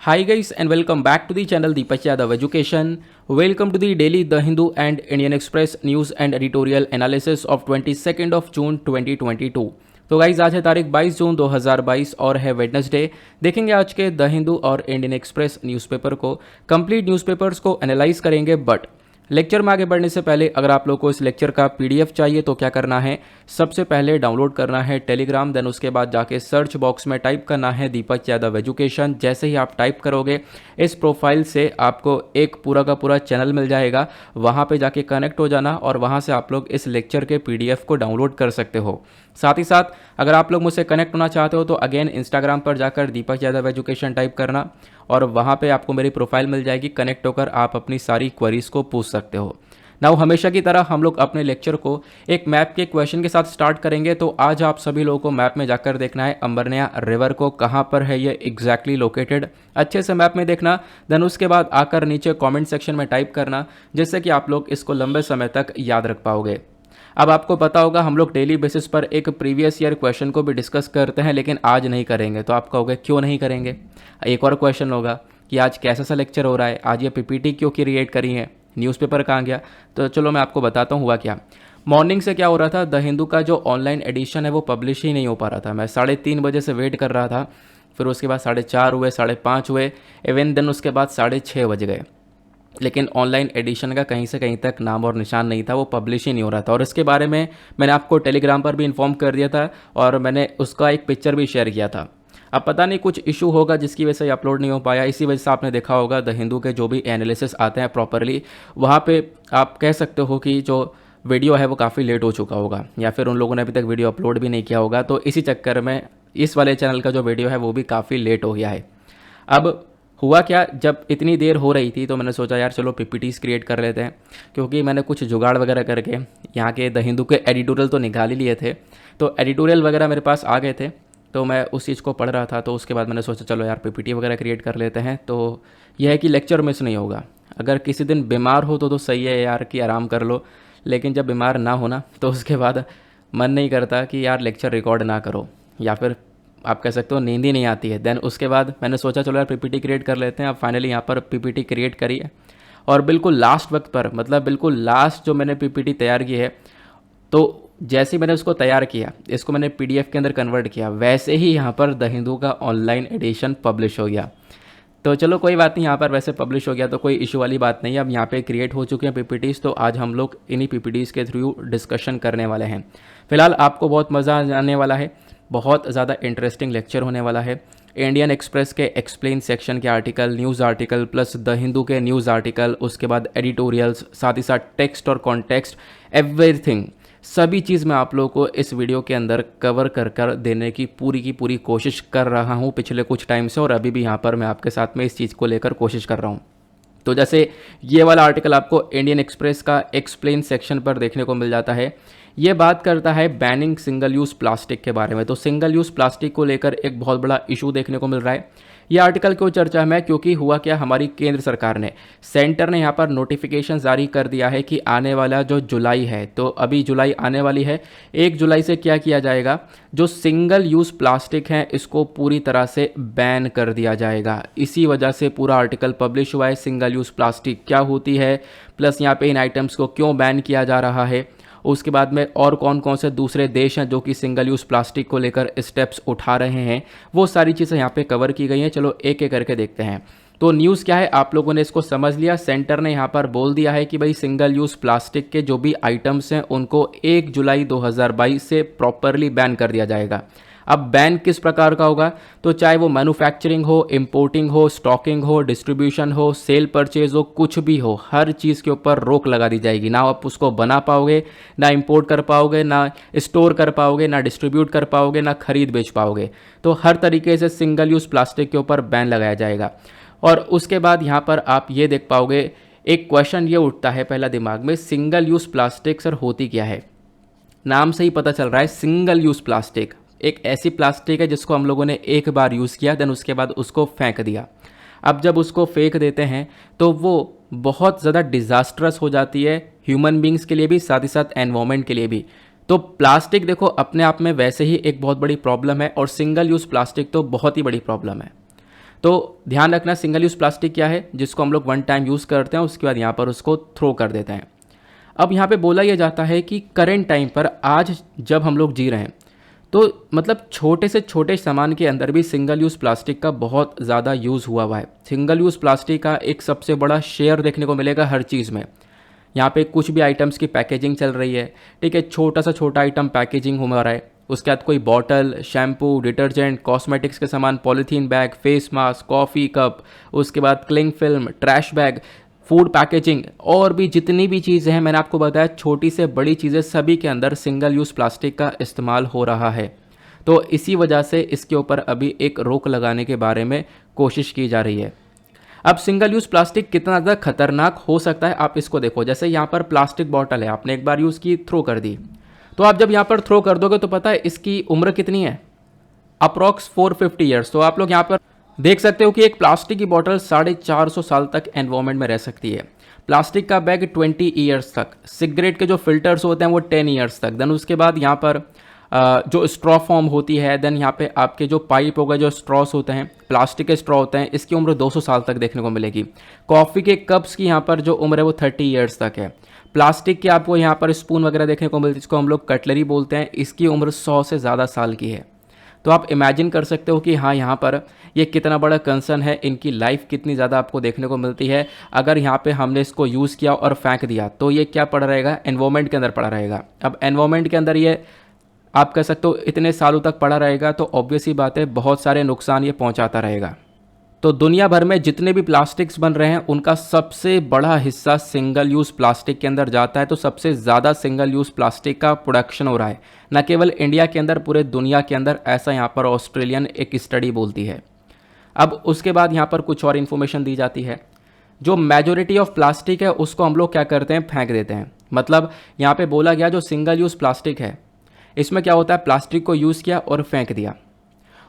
Hi guys and welcome back to the channel Deepak Yadav Education. Welcome to the daily The Hindu and Indian Express news and editorial analysis of 22nd of June 2022. तो guys आज है तारीख 22 जून 2022 और है Wednesday. देखेंगे आज के the Hindu और इंडियन एक्सप्रेस न्यूज़पेपर को, कंप्लीट न्यूज़पेपर्स को एनालाइज करेंगे। बट लेक्चर में आगे बढ़ने से पहले अगर आप लोग को इस लेक्चर का पीडीएफ चाहिए तो क्या करना है, सबसे पहले डाउनलोड करना है टेलीग्राम, देन उसके बाद जाके सर्च बॉक्स में टाइप करना है दीपक यादव एजुकेशन। जैसे ही आप टाइप करोगे इस प्रोफाइल से आपको एक पूरा का पूरा चैनल मिल जाएगा, वहाँ पे जाके कनेक्ट हो जाना और वहाँ से आप लोग इस लेक्चर के पीडीएफ को डाउनलोड कर सकते हो। साथ ही साथ अगर आप लोग मुझसे कनेक्ट होना चाहते हो तो अगेन इंस्टाग्राम पर जाकर दीपक यादव एजुकेशन टाइप करना और वहाँ पे आपको मेरी प्रोफाइल मिल जाएगी। कनेक्ट होकर आप अपनी सारी क्वेरीज को पूछ सकते हो। नाउ हमेशा की तरह हम लोग अपने लेक्चर को एक मैप के क्वेश्चन के साथ स्टार्ट करेंगे। तो आज आप सभी लोगों को मैप में जाकर देखना है अंबरनाथ रिवर को कहाँ पर है ये एग्जैक्टली लोकेटेड, अच्छे से मैप में देखना। देन उसके बाद आकर नीचे कमेंट सेक्शन में टाइप करना, जिससे कि आप लोग इसको लंबे समय तक याद रख पाओगे। अब आपको पता होगा हम लोग डेली बेसिस पर एक प्रीवियस ईयर क्वेश्चन को भी डिस्कस करते हैं, लेकिन आज नहीं करेंगे। तो आप कहोगे क्यों नहीं करेंगे? एक और क्वेश्चन होगा कि आज कैसा सा लेक्चर हो रहा है, आज ये पीपीटी क्यों क्रिएट करी है, न्यूज़पेपर कहाँ गया? तो चलो मैं आपको बताता हूँ हुआ क्या। मॉर्निंग से क्या हो रहा था, द हिंदू का जो ऑनलाइन एडिशन है वो पब्लिश ही नहीं हो पा रहा था। मैं 3:30 बजे से वेट कर रहा था, फिर उसके बाद 4:30 हुए, 5:30 हुए, इवन देन उसके बाद 6:30 बज गए, लेकिन ऑनलाइन एडिशन का कहीं से कहीं तक नाम और निशान नहीं था, वो पब्लिश ही नहीं हो रहा था। और इसके बारे में मैंने आपको टेलीग्राम पर भी इन्फॉर्म कर दिया था और मैंने उसका एक पिक्चर भी शेयर किया था। अब पता नहीं कुछ इशू होगा जिसकी वजह से अपलोड नहीं हो पाया। इसी वजह से आपने देखा होगा द हिंदू के जो भी एनालिसिस आते हैं प्रॉपरली, वहाँ पे आप कह सकते हो कि जो वीडियो है वो काफ़ी लेट हो चुका होगा, या फिर उन लोगों ने अभी तक वीडियो अपलोड भी नहीं किया होगा। तो इसी चक्कर में इस वाले चैनल का जो वीडियो है वो भी काफ़ी लेट हो गया है। अब हुआ क्या, जब इतनी देर हो रही थी तो मैंने सोचा यार चलो पीपीटीज क्रिएट कर लेते हैं, क्योंकि मैंने कुछ जुगाड़ वगैरह करके यहाँ के द हिंदू के एडिटोरियल तो निकाल ही लिए थे। तो एडिटोरियल वगैरह मेरे पास आ गए थे, तो मैं उस चीज़ को पढ़ रहा था। तो उसके बाद मैंने सोचा चलो यार पीपीटी वगैरह क्रिएट कर लेते हैं। तो यह है कि लेक्चर मिस नहीं होगा। अगर किसी दिन बीमार हो तो सही है यार कि आराम कर लो, लेकिन जब बीमार ना हो ना तो उसके बाद मन नहीं करता कि यार लेक्चर रिकॉर्ड ना करो, या फिर आप कह सकते हो नींद ही नहीं आती है। देन उसके बाद मैंने सोचा चलो यार पीपीटी क्रिएट कर लेते हैं। अब फाइनली यहाँ पर पीपीटी क्रिएट करी है और बिल्कुल लास्ट वक्त पर, मतलब बिल्कुल लास्ट जो मैंने पीपीटी तैयार की है, तो जैसे ही मैंने उसको तैयार किया, इसको मैंने पीडीएफ के अंदर कन्वर्ट किया, वैसे ही यहाँ पर द हिंदू का ऑनलाइन एडिशन पब्लिश हो गया। तो चलो कोई बात नहीं, यहाँ पर वैसे पब्लिश हो गया तो कोई इशू वाली बात नहीं है। अब यहाँ पे क्रिएट हो चुके हैं पीपीटीज़, तो आज हम लोग इन्हीं पीपीटीज़ के थ्रू डिस्कशन करने वाले हैं। फिलहाल आपको बहुत मज़ा आने वाला है, बहुत ज़्यादा इंटरेस्टिंग लेक्चर होने वाला है। इंडियन एक्सप्रेस के एक्सप्लेन सेक्शन के article, news article, plus the Hindu के न्यूज़ आर्टिकल, उसके बाद एडिटोरियल्स, साथ ही साथ टेक्स्ट और कॉन्टेक्स्ट, एवरीथिंग, सभी चीज़ मैं आप लोगों को इस वीडियो के अंदर कवर कर देने की पूरी कोशिश कर रहा हूँ पिछले कुछ टाइम से, और अभी भी यहाँ पर मैं आपके साथ में इस चीज़ को लेकर कोशिश कर रहा हूँ। तो जैसे ये वाला आर्टिकल आपको इंडियन एक्सप्रेस का एक्सप्लेन सेक्शन पर देखने को मिल जाता है। ये बात करता है बैनिंग सिंगल यूज़ प्लास्टिक के बारे में। तो सिंगल यूज़ प्लास्टिक को लेकर एक बहुत बड़ा इशू देखने को मिल रहा है। ये आर्टिकल क्यों चर्चा में, क्योंकि हुआ क्या, हमारी केंद्र सरकार ने, सेंटर ने यहाँ पर नोटिफिकेशन जारी कर दिया है कि आने वाला जो जुलाई है, तो अभी जुलाई आने वाली है, 1 जुलाई से क्या किया जाएगा, जो सिंगल यूज़ प्लास्टिक है इसको पूरी तरह से बैन कर दिया जाएगा। इसी वजह से पूरा आर्टिकल पब्लिश हुआ है। सिंगल यूज़ प्लास्टिक क्या होती है, प्लस यहाँ पे इन आइटम्स को क्यों बैन किया जा रहा है, उसके बाद में और कौन कौन से दूसरे देश हैं जो कि सिंगल यूज़ प्लास्टिक को लेकर स्टेप्स उठा रहे हैं, वो सारी चीज़ें यहाँ पे कवर की गई हैं। चलो एक एक करके देखते हैं। तो न्यूज़ क्या है, आप लोगों ने इसको समझ लिया। सेंटर ने यहाँ पर बोल दिया है कि भाई सिंगल यूज़ प्लास्टिक के जो भी आइटम्स हैं उनको 1 जुलाई 2022 से प्रॉपरली बैन कर दिया जाएगा। अब बैन किस प्रकार का होगा, तो चाहे वो मैन्युफैक्चरिंग हो, इंपोर्टिंग हो, स्टॉकिंग हो, डिस्ट्रीब्यूशन हो, सेल परचेज हो, कुछ भी हो, हर चीज़ के ऊपर रोक लगा दी जाएगी। ना आप उसको बना पाओगे, ना इंपोर्ट कर पाओगे, ना स्टोर कर पाओगे, ना डिस्ट्रीब्यूट कर पाओगे, ना खरीद बेच पाओगे। तो हर तरीके से सिंगल यूज़ प्लास्टिक के ऊपर बैन लगाया जाएगा। और उसके बाद यहाँ पर आप ये देख पाओगे, एक क्वेश्चन ये उठता है पहला दिमाग में, सिंगल यूज़ प्लास्टिक सर होती क्या है? नाम से ही पता चल रहा है सिंगल यूज़ प्लास्टिक एक ऐसी प्लास्टिक है जिसको हम लोगों ने एक बार यूज़ किया, देन उसके बाद उसको फेंक दिया। अब जब उसको फेंक देते हैं तो वो बहुत ज़्यादा डिज़ास्ट्रस हो जाती है ह्यूमन बींग्स के लिए भी, साथ ही साथ एनवायरनमेंट के लिए भी। तो प्लास्टिक देखो अपने आप में वैसे ही एक बहुत बड़ी प्रॉब्लम है, और सिंगल यूज़ प्लास्टिक तो बहुत ही बड़ी प्रॉब्लम है। तो ध्यान रखना, सिंगल यूज़ प्लास्टिक क्या है, जिसको हम लोग वन टाइम यूज़ करते हैं, उसके बाद यहाँ पर उसको थ्रो कर देते हैं। अब यहाँ पे बोला यह जाता है कि करेंट टाइम पर आज जब हम लोग जी रहे हैं, तो मतलब छोटे से छोटे सामान के अंदर भी सिंगल यूज़ प्लास्टिक का बहुत ज़्यादा यूज़ हुआ है। सिंगल यूज़ प्लास्टिक का एक सबसे बड़ा शेयर देखने को मिलेगा हर चीज़ में। यहाँ पे कुछ भी आइटम्स की पैकेजिंग चल रही है, ठीक है, छोटा से छोटा आइटम पैकेजिंग हो रहा है, उसके बाद कोई बॉटल, शैम्पू, डिटर्जेंट, कॉस्मेटिक्स के सामान, polythene bag, face mask, coffee cup, उसके बाद cling film, trash bag, food packaging और भी जितनी भी चीज़ें हैं, मैंने आपको बताया छोटी से बड़ी चीज़ें सभी के अंदर सिंगल यूज़ प्लास्टिक का इस्तेमाल हो रहा है। तो इसी वजह से इसके ऊपर अभी एक रोक लगाने के बारे में कोशिश की जा रही है। अब सिंगल यूज़ प्लास्टिक कितना ज़्यादा खतरनाक हो सकता है आप इसको देखो। जैसे यहाँ पर प्लास्टिक बॉटल है, आपने एक बार यूज़ की, थ्रो कर दी, तो आप जब यहाँ पर थ्रो कर दोगे तो पता है इसकी उम्र कितनी है, अप्रॉक्स 450 ईयर्स। तो आप लोग यहाँ पर देख सकते हो कि एक प्लास्टिक की बॉटल 450 साल तक एनवायरमेंट में रह सकती है। प्लास्टिक का बैग 20 ईयर्स तक, सिगरेट के जो फिल्टर्स होते हैं वो 10 ईयर्स तक। देन उसके बाद यहाँ पर जो स्ट्रॉ फॉर्म होती है, देन यहाँ पे आपके जो पाइप हो गए, जो स्ट्रॉस होते हैं, प्लास्टिक के स्ट्रॉ होते हैं, इसकी उम्र 200 साल तक देखने को मिलेगी। कॉफ़ी के कप्स की यहाँ पर जो उम्र है वो 30 ईयर्स तक है। प्लास्टिक के आपको यहाँ पर स्पून वगैरह देखने को मिलती है, जिसको हम लोग कटलरी बोलते हैं, इसकी उम्र 100 से ज़्यादा साल की है। तो आप इमेजिन कर सकते हो कि हाँ, यहाँ पर ये कितना बड़ा कंसर्न है, इनकी लाइफ कितनी ज़्यादा आपको देखने को मिलती है। अगर यहाँ पे हमने इसको यूज़ किया और फेंक दिया तो ये क्या पड़ा रहेगा, एनवायरमेंट के अंदर पड़ा रहेगा। अब एनवायरमेंट के अंदर ये आप कह सकते हो इतने सालों तक पड़ा रहेगा, तो ऑब्वियस ही बात है बहुत सारे नुकसान ये पहुँचाता रहेगा। तो दुनिया भर में जितने भी प्लास्टिक्स बन रहे हैं उनका सबसे बड़ा हिस्सा सिंगल यूज़ प्लास्टिक के अंदर जाता है। तो सबसे ज़्यादा सिंगल यूज़ प्लास्टिक का प्रोडक्शन हो रहा है, न केवल इंडिया के अंदर, पूरे दुनिया के अंदर। ऐसा यहाँ पर ऑस्ट्रेलियन एक स्टडी बोलती है। अब उसके बाद यहाँ पर कुछ और इन्फॉर्मेशन दी जाती है। जो मेजॉरिटी ऑफ प्लास्टिक है उसको हम लोग क्या करते हैं, फेंक देते हैं। मतलब यहाँ पे बोला गया जो सिंगल यूज़ प्लास्टिक है, इसमें क्या होता है, प्लास्टिक को यूज़ किया और फेंक दिया।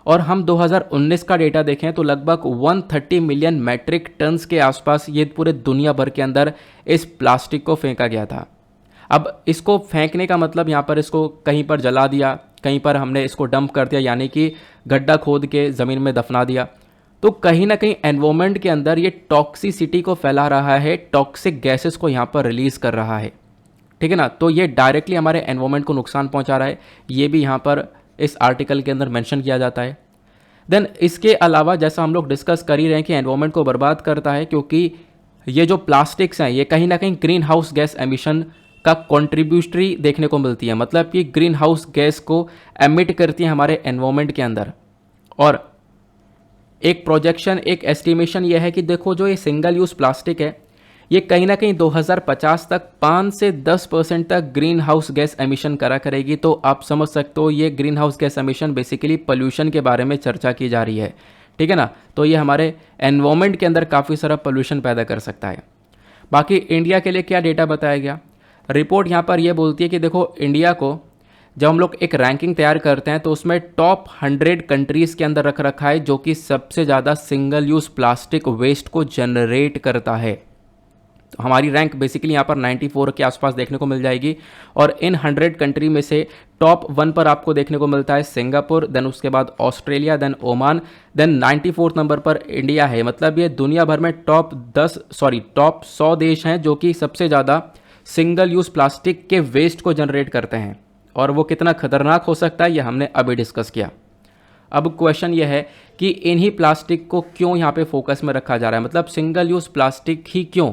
और हम 2019 का डेटा देखें तो लगभग 130 मिलियन मैट्रिक टन्स के आसपास ये पूरे दुनिया भर के अंदर इस प्लास्टिक को फेंका गया था। अब इसको फेंकने का मतलब यहाँ पर इसको कहीं पर जला दिया, कहीं पर हमने इसको डंप कर दिया, यानी कि गड्ढा खोद के ज़मीन में दफना दिया। तो कहीं ना कहीं एनवायरमेंट के अंदर ये टॉक्सिसिटी को फैला रहा है, टॉक्सिक गैसेस को यहाँ पर रिलीज़ कर रहा है, ठीक है ना। तो ये डायरेक्टली हमारे एनवायरमेंट को नुकसान पहुँचा रहा है, ये भी यहाँ पर इस आर्टिकल के अंदर मेंशन किया जाता है। देन इसके अलावा जैसा हम लोग डिस्कस कर ही रहे हैं कि एनवायरमेंट को बर्बाद करता है, क्योंकि ये जो प्लास्टिक्स हैं ये कहीं ना कहीं ग्रीन हाउस गैस एमिशन का कंट्रीब्यूटरी देखने को मिलती है। मतलब कि ग्रीन हाउस गैस को एमिट करती है हमारे एनवायरमेंट के अंदर। और एक प्रोजेक्शन, एक एस्टिमेशन ये है कि देखो जो ये सिंगल यूज़ प्लास्टिक है ये कहीं ना कहीं 2050 तक 5 से 10% तक ग्रीन हाउस गैस एमिशन करा करेगी। तो आप समझ सकते हो ये green house gas emission basically pollution के बारे में चर्चा की जा रही है, ठीक है ना। तो ये हमारे एनवायरमेंट के अंदर काफ़ी सारा पोल्यूशन पैदा कर सकता है। बाकी इंडिया के लिए क्या डेटा बताया गया, रिपोर्ट यहाँ पर यह बोलती है कि देखो इंडिया को जब हम लोग एक रैंकिंग तैयार करते हैं तो उसमें टॉप 100 कंट्रीज़ के अंदर रख रखा है जो कि सबसे ज़्यादा सिंगल यूज़ प्लास्टिक वेस्ट को जनरेट करता है। तो हमारी रैंक बेसिकली यहाँ पर 94 के आसपास देखने को मिल जाएगी। और इन 100 कंट्री में से टॉप 1 पर आपको देखने को मिलता है सिंगापुर, देन उसके बाद Australia, then Oman, then 94 number पर इंडिया है। मतलब ये दुनिया भर में टॉप 100 देश हैं जो कि सबसे ज़्यादा सिंगल यूज़ प्लास्टिक के वेस्ट को जनरेट करते हैं। और वो कितना खतरनाक हो सकता है ये हमने अभी डिस्कस किया। अब क्वेश्चन ये है कि इन्हीं प्लास्टिक को क्यों यहाँ पे फोकस में रखा जा रहा है, मतलब सिंगल यूज़ प्लास्टिक ही क्यों।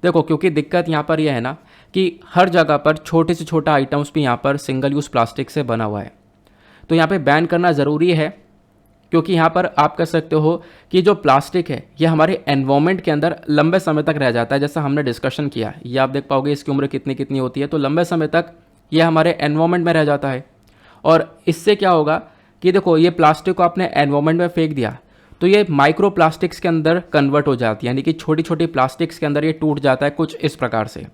देखो क्योंकि दिक्कत यहाँ पर यह है ना कि हर जगह पर छोटे से छोटा आइटम्स भी यहाँ पर सिंगल यूज़ प्लास्टिक से बना हुआ है। तो यहाँ पे बैन करना ज़रूरी है, क्योंकि यहाँ पर आप कह सकते हो कि जो प्लास्टिक है ये हमारे एनवायरमेंट के अंदर लंबे समय तक रह जाता है। जैसा हमने डिस्कशन किया, ये आप देख पाओगे इसकी उम्र कितनी कितनी होती है, तो लंबे समय तक ये हमारे एनवायरमेंट में रह जाता है। और इससे क्या होगा कि देखो ये प्लास्टिक को आपने एनवायरमेंट में फेंक दिया तो ये माइक्रो प्लास्टिक्स के अंदर कन्वर्ट हो जाती है, यानी कि छोटी छोटी प्लास्टिक्स के अंदर ये टूट जाता है कुछ इस प्रकार से।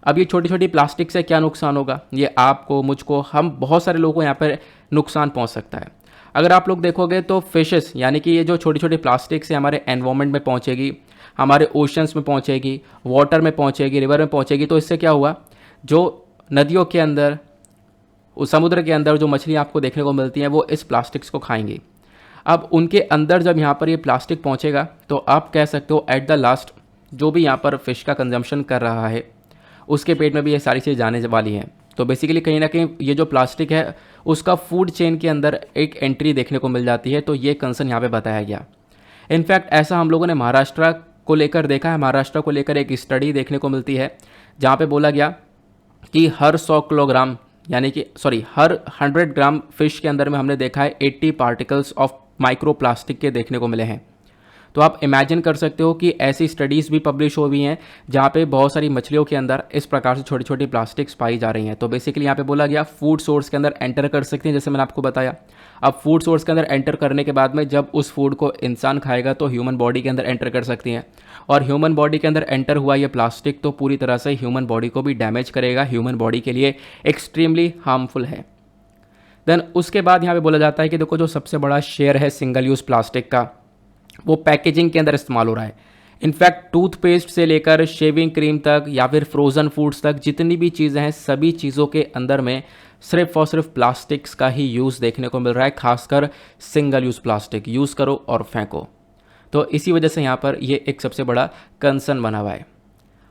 अब ये छोटी छोटी प्लास्टिक से क्या नुकसान होगा, ये आपको, मुझको, हम बहुत सारे लोगों को यहाँ पर नुकसान पहुँच सकता है। अगर आप लोग देखोगे तो फिशेस, यानी कि ये जो छोटी छोटी प्लास्टिक्स है हमारे एनवायरमेंट में पहुँचेगी, हमारे ओशंस में पहुँचेगी, वाटर में पहुँचेगी, रिवर में पहुँचेगी। तो इससे क्या हुआ, जो नदियों के अंदर, उस समुद्र के अंदर जो मछलियाँ आपको देखने को मिलती हैं वो इस प्लास्टिक्स को खाएंगी। अब उनके अंदर जब यहाँ पर ये प्लास्टिक पहुँचेगा तो आप कह सकते हो एट द लास्ट जो भी यहाँ पर फ़िश का कंजम्पशन कर रहा है उसके पेट में भी ये सारी चीज़ जाने वाली हैं। तो बेसिकली कहीं ना कहीं ये जो प्लास्टिक है उसका फूड चेन के अंदर एक एंट्री देखने को मिल जाती है। तो ये कंसर्न यहाँ पे बताया गया। इनफैक्ट ऐसा हम लोगों ने महाराष्ट्र को लेकर देखा है। महाराष्ट्र को लेकर एक स्टडी देखने को मिलती है जहाँ पे बोला गया कि हर 100 किलोग्राम यानी कि हर 100 ग्राम फिश के अंदर में हमने देखा है 80 पार्टिकल्स ऑफ माइक्रो प्लास्टिक के देखने को मिले हैं। तो आप इमेजिन कर सकते हो कि ऐसी स्टडीज़ भी पब्लिश हो हुई हैं जहाँ पे बहुत सारी मछलियों के अंदर इस प्रकार से छोटी छोटी प्लास्टिक्स पाई जा रही हैं। तो बेसिकली यहाँ पे बोला गया फूड सोर्स के अंदर एंटर कर सकते हैं, जैसे मैंने आपको बताया। अब फूड सोर्स के अंदर एंटर करने के बाद में जब उस फूड को इंसान खाएगा तो ह्यूमन बॉडी के अंदर एंटर कर सकती हैं, और ह्यूमन बॉडी के अंदर एंटर हुआ ये प्लास्टिक तो पूरी तरह से ह्यूमन बॉडी को भी डैमेज करेगा, ह्यूमन बॉडी के लिए एक्सट्रीमली हार्मफुल है। देन उसके बाद यहाँ पे बोला जाता है कि देखो जो सबसे बड़ा शेयर है सिंगल यूज़ प्लास्टिक का वो पैकेजिंग के अंदर इस्तेमाल हो रहा है। इनफैक्ट टूथपेस्ट से लेकर शेविंग क्रीम तक या फिर फ्रोज़न फूड्स तक जितनी भी चीज़ें हैं सभी चीज़ों के अंदर में सिर्फ और सिर्फ प्लास्टिक्स का ही यूज़ देखने को मिल रहा है। खासकर सिंगल यूज़ प्लास्टिक यूज़ करो और फेंको। तो इसी वजह से यहाँ पर ये एक सबसे बड़ा कंसर्न बना हुआ है।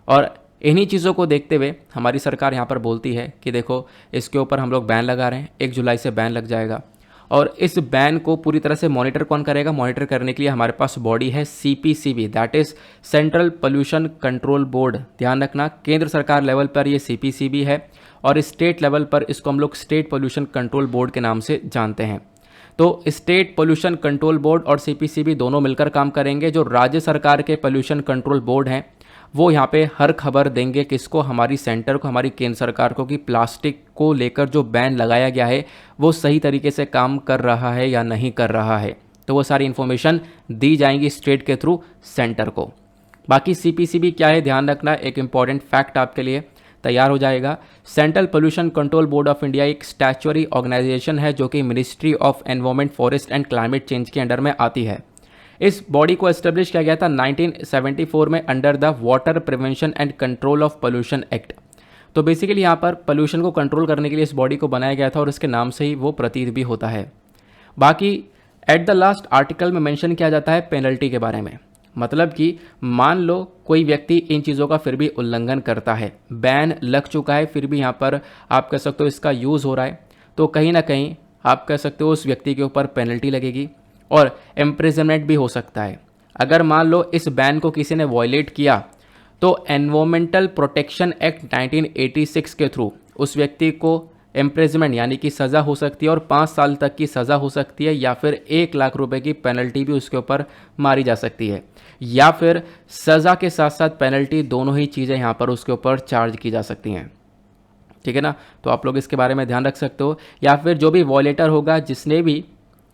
और इन्हीं चीज़ों को देखते हुए हमारी सरकार यहाँ पर बोलती है कि देखो इसके ऊपर हम लोग बैन लगा रहे हैं, 1 जुलाई से बैन लग जाएगा। और इस बैन को पूरी तरह से मॉनिटर कौन करेगा? मॉनिटर करने के लिए हमारे पास बॉडी है CPCB, that is central pollution control board. ध्यान रखना केंद्र सरकार लेवल पर ये CPCB है और स्टेट लेवल पर इसको हम लोग स्टेट पोल्यूशन कंट्रोल बोर्ड के नाम से जानते हैं। तो स्टेट पोल्यूशन कंट्रोल बोर्ड और CPCB दोनों मिलकर काम करेंगे। जो राज्य सरकार के पोल्यूशन कंट्रोल बोर्ड हैं वो यहाँ पे हर खबर देंगे किसको? हमारी सेंटर को, हमारी केंद्र सरकार को, कि प्लास्टिक को लेकर जो बैन लगाया गया है वो सही तरीके से काम कर रहा है या नहीं कर रहा है। तो वो सारी इन्फॉर्मेशन दी जाएंगी स्टेट के थ्रू सेंटर को। बाकी CPCB क्या है ध्यान रखना, एक इम्पॉर्टेंट फैक्ट आपके लिए तैयार हो जाएगा। Central pollution control board of India एक स्टैच्यूटरी ऑर्गेनाइजेशन है जो कि ministry of environment, forest and climate change के अंडर में आती है। इस बॉडी को एस्टेब्लिश किया गया था 1974 में under the water prevention and control of pollution act. तो बेसिकली यहाँ पर पोल्यूशन को कंट्रोल करने के लिए इस बॉडी को बनाया गया था और इसके नाम से ही वो प्रतीत भी होता है। बाकी एट द लास्ट आर्टिकल में मेंशन किया जाता है पेनल्टी के बारे में। मतलब कि मान लो कोई व्यक्ति इन चीज़ों का फिर भी उल्लंघन करता है, बैन लग चुका है, फिर भी यहाँ पर आप कह सकते हो इसका यूज़ हो रहा है, तो कहीं ना कहीं आप कह सकते हो उस व्यक्ति के ऊपर पेनल्टी लगेगी और इम्प्रिजनमेंट भी हो सकता है। अगर मान लो इस बैन को किसी ने वॉयलेट किया तो एनवायरमेंटल प्रोटेक्शन एक्ट 1986 के थ्रू उस व्यक्ति को इम्प्रिजमेंट यानी कि सज़ा हो सकती है और 5 साल तक की सज़ा हो सकती है, या फिर 1 लाख रुपए की पेनल्टी भी उसके ऊपर मारी जा सकती है, या फिर सज़ा के साथ साथ पेनल्टी, दोनों ही चीज़ें यहाँ पर उसके ऊपर चार्ज की जा सकती हैं। ठीक है ना? तो आप लोग इसके बारे में ध्यान रख सकते हो। या फिर जो भी वॉयलेटर होगा, जिसने भी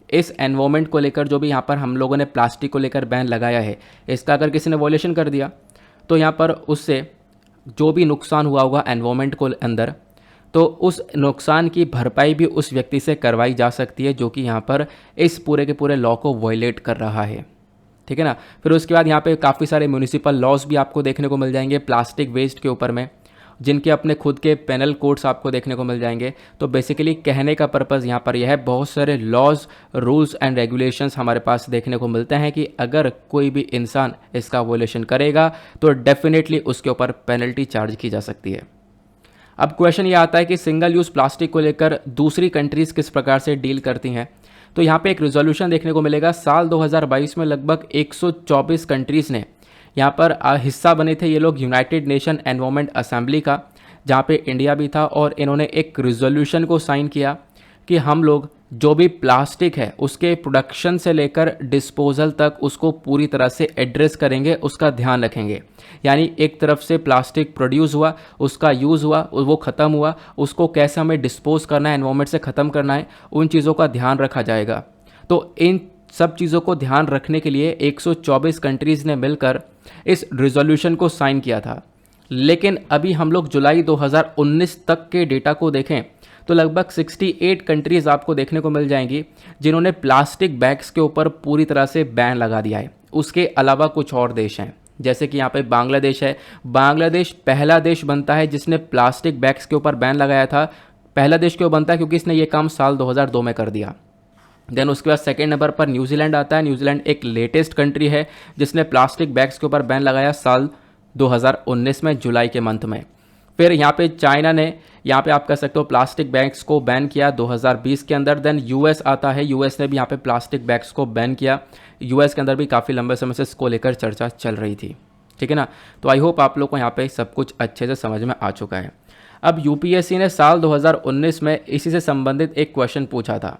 इस एनवायरमेंट को लेकर, जो भी यहाँ पर हम लोगों ने प्लास्टिक को लेकर बैन लगाया है, इसका अगर किसी ने वॉयलेशन कर दिया तो यहाँ पर उससे जो भी नुकसान हुआ होगा एनवायरमेंट को अंदर, तो उस नुकसान की भरपाई भी उस व्यक्ति से करवाई जा सकती है जो कि यहाँ पर इस पूरे के पूरे लॉ को वॉयलेट कर रहा है। ठीक है ना? फिर उसके बाद यहाँ पे काफ़ी सारे म्यूनिसिपल लॉज भी आपको देखने को मिल जाएंगे प्लास्टिक वेस्ट के ऊपर में, जिनके अपने खुद के पेनल कोड्स आपको देखने को मिल जाएंगे। तो बेसिकली कहने का पर्पज़ यहाँ पर यह है, बहुत सारे लॉज, रूल्स एंड रेगुलेशंस हमारे पास देखने को मिलते हैं कि अगर कोई भी इंसान इसका वॉयलेशन करेगा तो डेफिनेटली उसके ऊपर पेनल्टी चार्ज की जा सकती है। अब क्वेश्चन ये आता है कि सिंगल यूज़ प्लास्टिक को लेकर दूसरी कंट्रीज़ किस प्रकार से डील करती हैं। तो यहाँ पे एक रिजोल्यूशन देखने को मिलेगा। साल 2022 में लगभग 124 कंट्रीज़ ने यहाँ पर हिस्सा बने थे ये लोग यूनाइटेड नेशन एनवायरनमेंट असेंबली का, जहाँ पे इंडिया भी था, और इन्होंने एक रिजोल्यूशन को साइन किया कि हम लोग जो भी प्लास्टिक है उसके प्रोडक्शन से लेकर डिस्पोजल तक उसको पूरी तरह से एड्रेस करेंगे, उसका ध्यान रखेंगे। यानी एक तरफ से प्लास्टिक प्रोड्यूस हुआ, उसका यूज़ हुआ, वो ख़त्म हुआ, उसको कैसे हमें डिस्पोज करना है, एनवायरनमेंट से ख़त्म करना है, उन चीज़ों का ध्यान रखा जाएगा। तो इन सब चीज़ों को ध्यान रखने के लिए 124 कंट्रीज़ ने मिलकर इस रिजोल्यूशन को साइन किया था। लेकिन अभी हम लोग जुलाई 2019 तक के डेटा को देखें तो लगभग 68 कंट्रीज़ आपको देखने को मिल जाएंगी जिन्होंने प्लास्टिक बैग्स के ऊपर पूरी तरह से बैन लगा दिया है। उसके अलावा कुछ और देश हैं, जैसे कि यहाँ पे बांग्लादेश है। बांग्लादेश पहला देश बनता है जिसने प्लास्टिक बैग्स के ऊपर बैन लगाया था। पहला देश क्यों बनता है? क्योंकि इसने ये काम साल 2002 में कर दिया। देन उसके बाद सेकेंड नंबर पर न्यूजीलैंड आता है। न्यूजीलैंड एक लेटेस्ट कंट्री है जिसने प्लास्टिक बैग्स के ऊपर बैन लगाया साल 2019 में, जुलाई के मंथ में। फिर यहाँ पे चाइना ने, यहाँ पे आप कह सकते हो, प्लास्टिक बैग्स को बैन किया 2020 के अंदर। देन यूएस आता है, यूएस ने भी यहाँ पे प्लास्टिक बैग्स को बैन किया। यूएस के अंदर भी काफ़ी लंबे समय से इसको लेकर चर्चा चल रही थी, ठीक है ना। तो आई होप आप लोग को यहाँ पे सब कुछ अच्छे से समझ में आ चुका है। अब यूपीएससी ने साल 2019 में इसी से संबंधित एक क्वेश्चन पूछा था,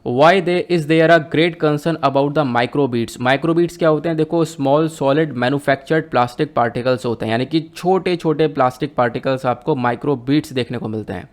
why they is there a great concern about the microbeads. Microbeads क्या होते हैं? देखो, small solid manufactured plastic particles होते हैं, यानी कि छोटे छोटे प्लास्टिक पार्टिकल्स आपको माइक्रोबीट्स देखने को मिलते हैं।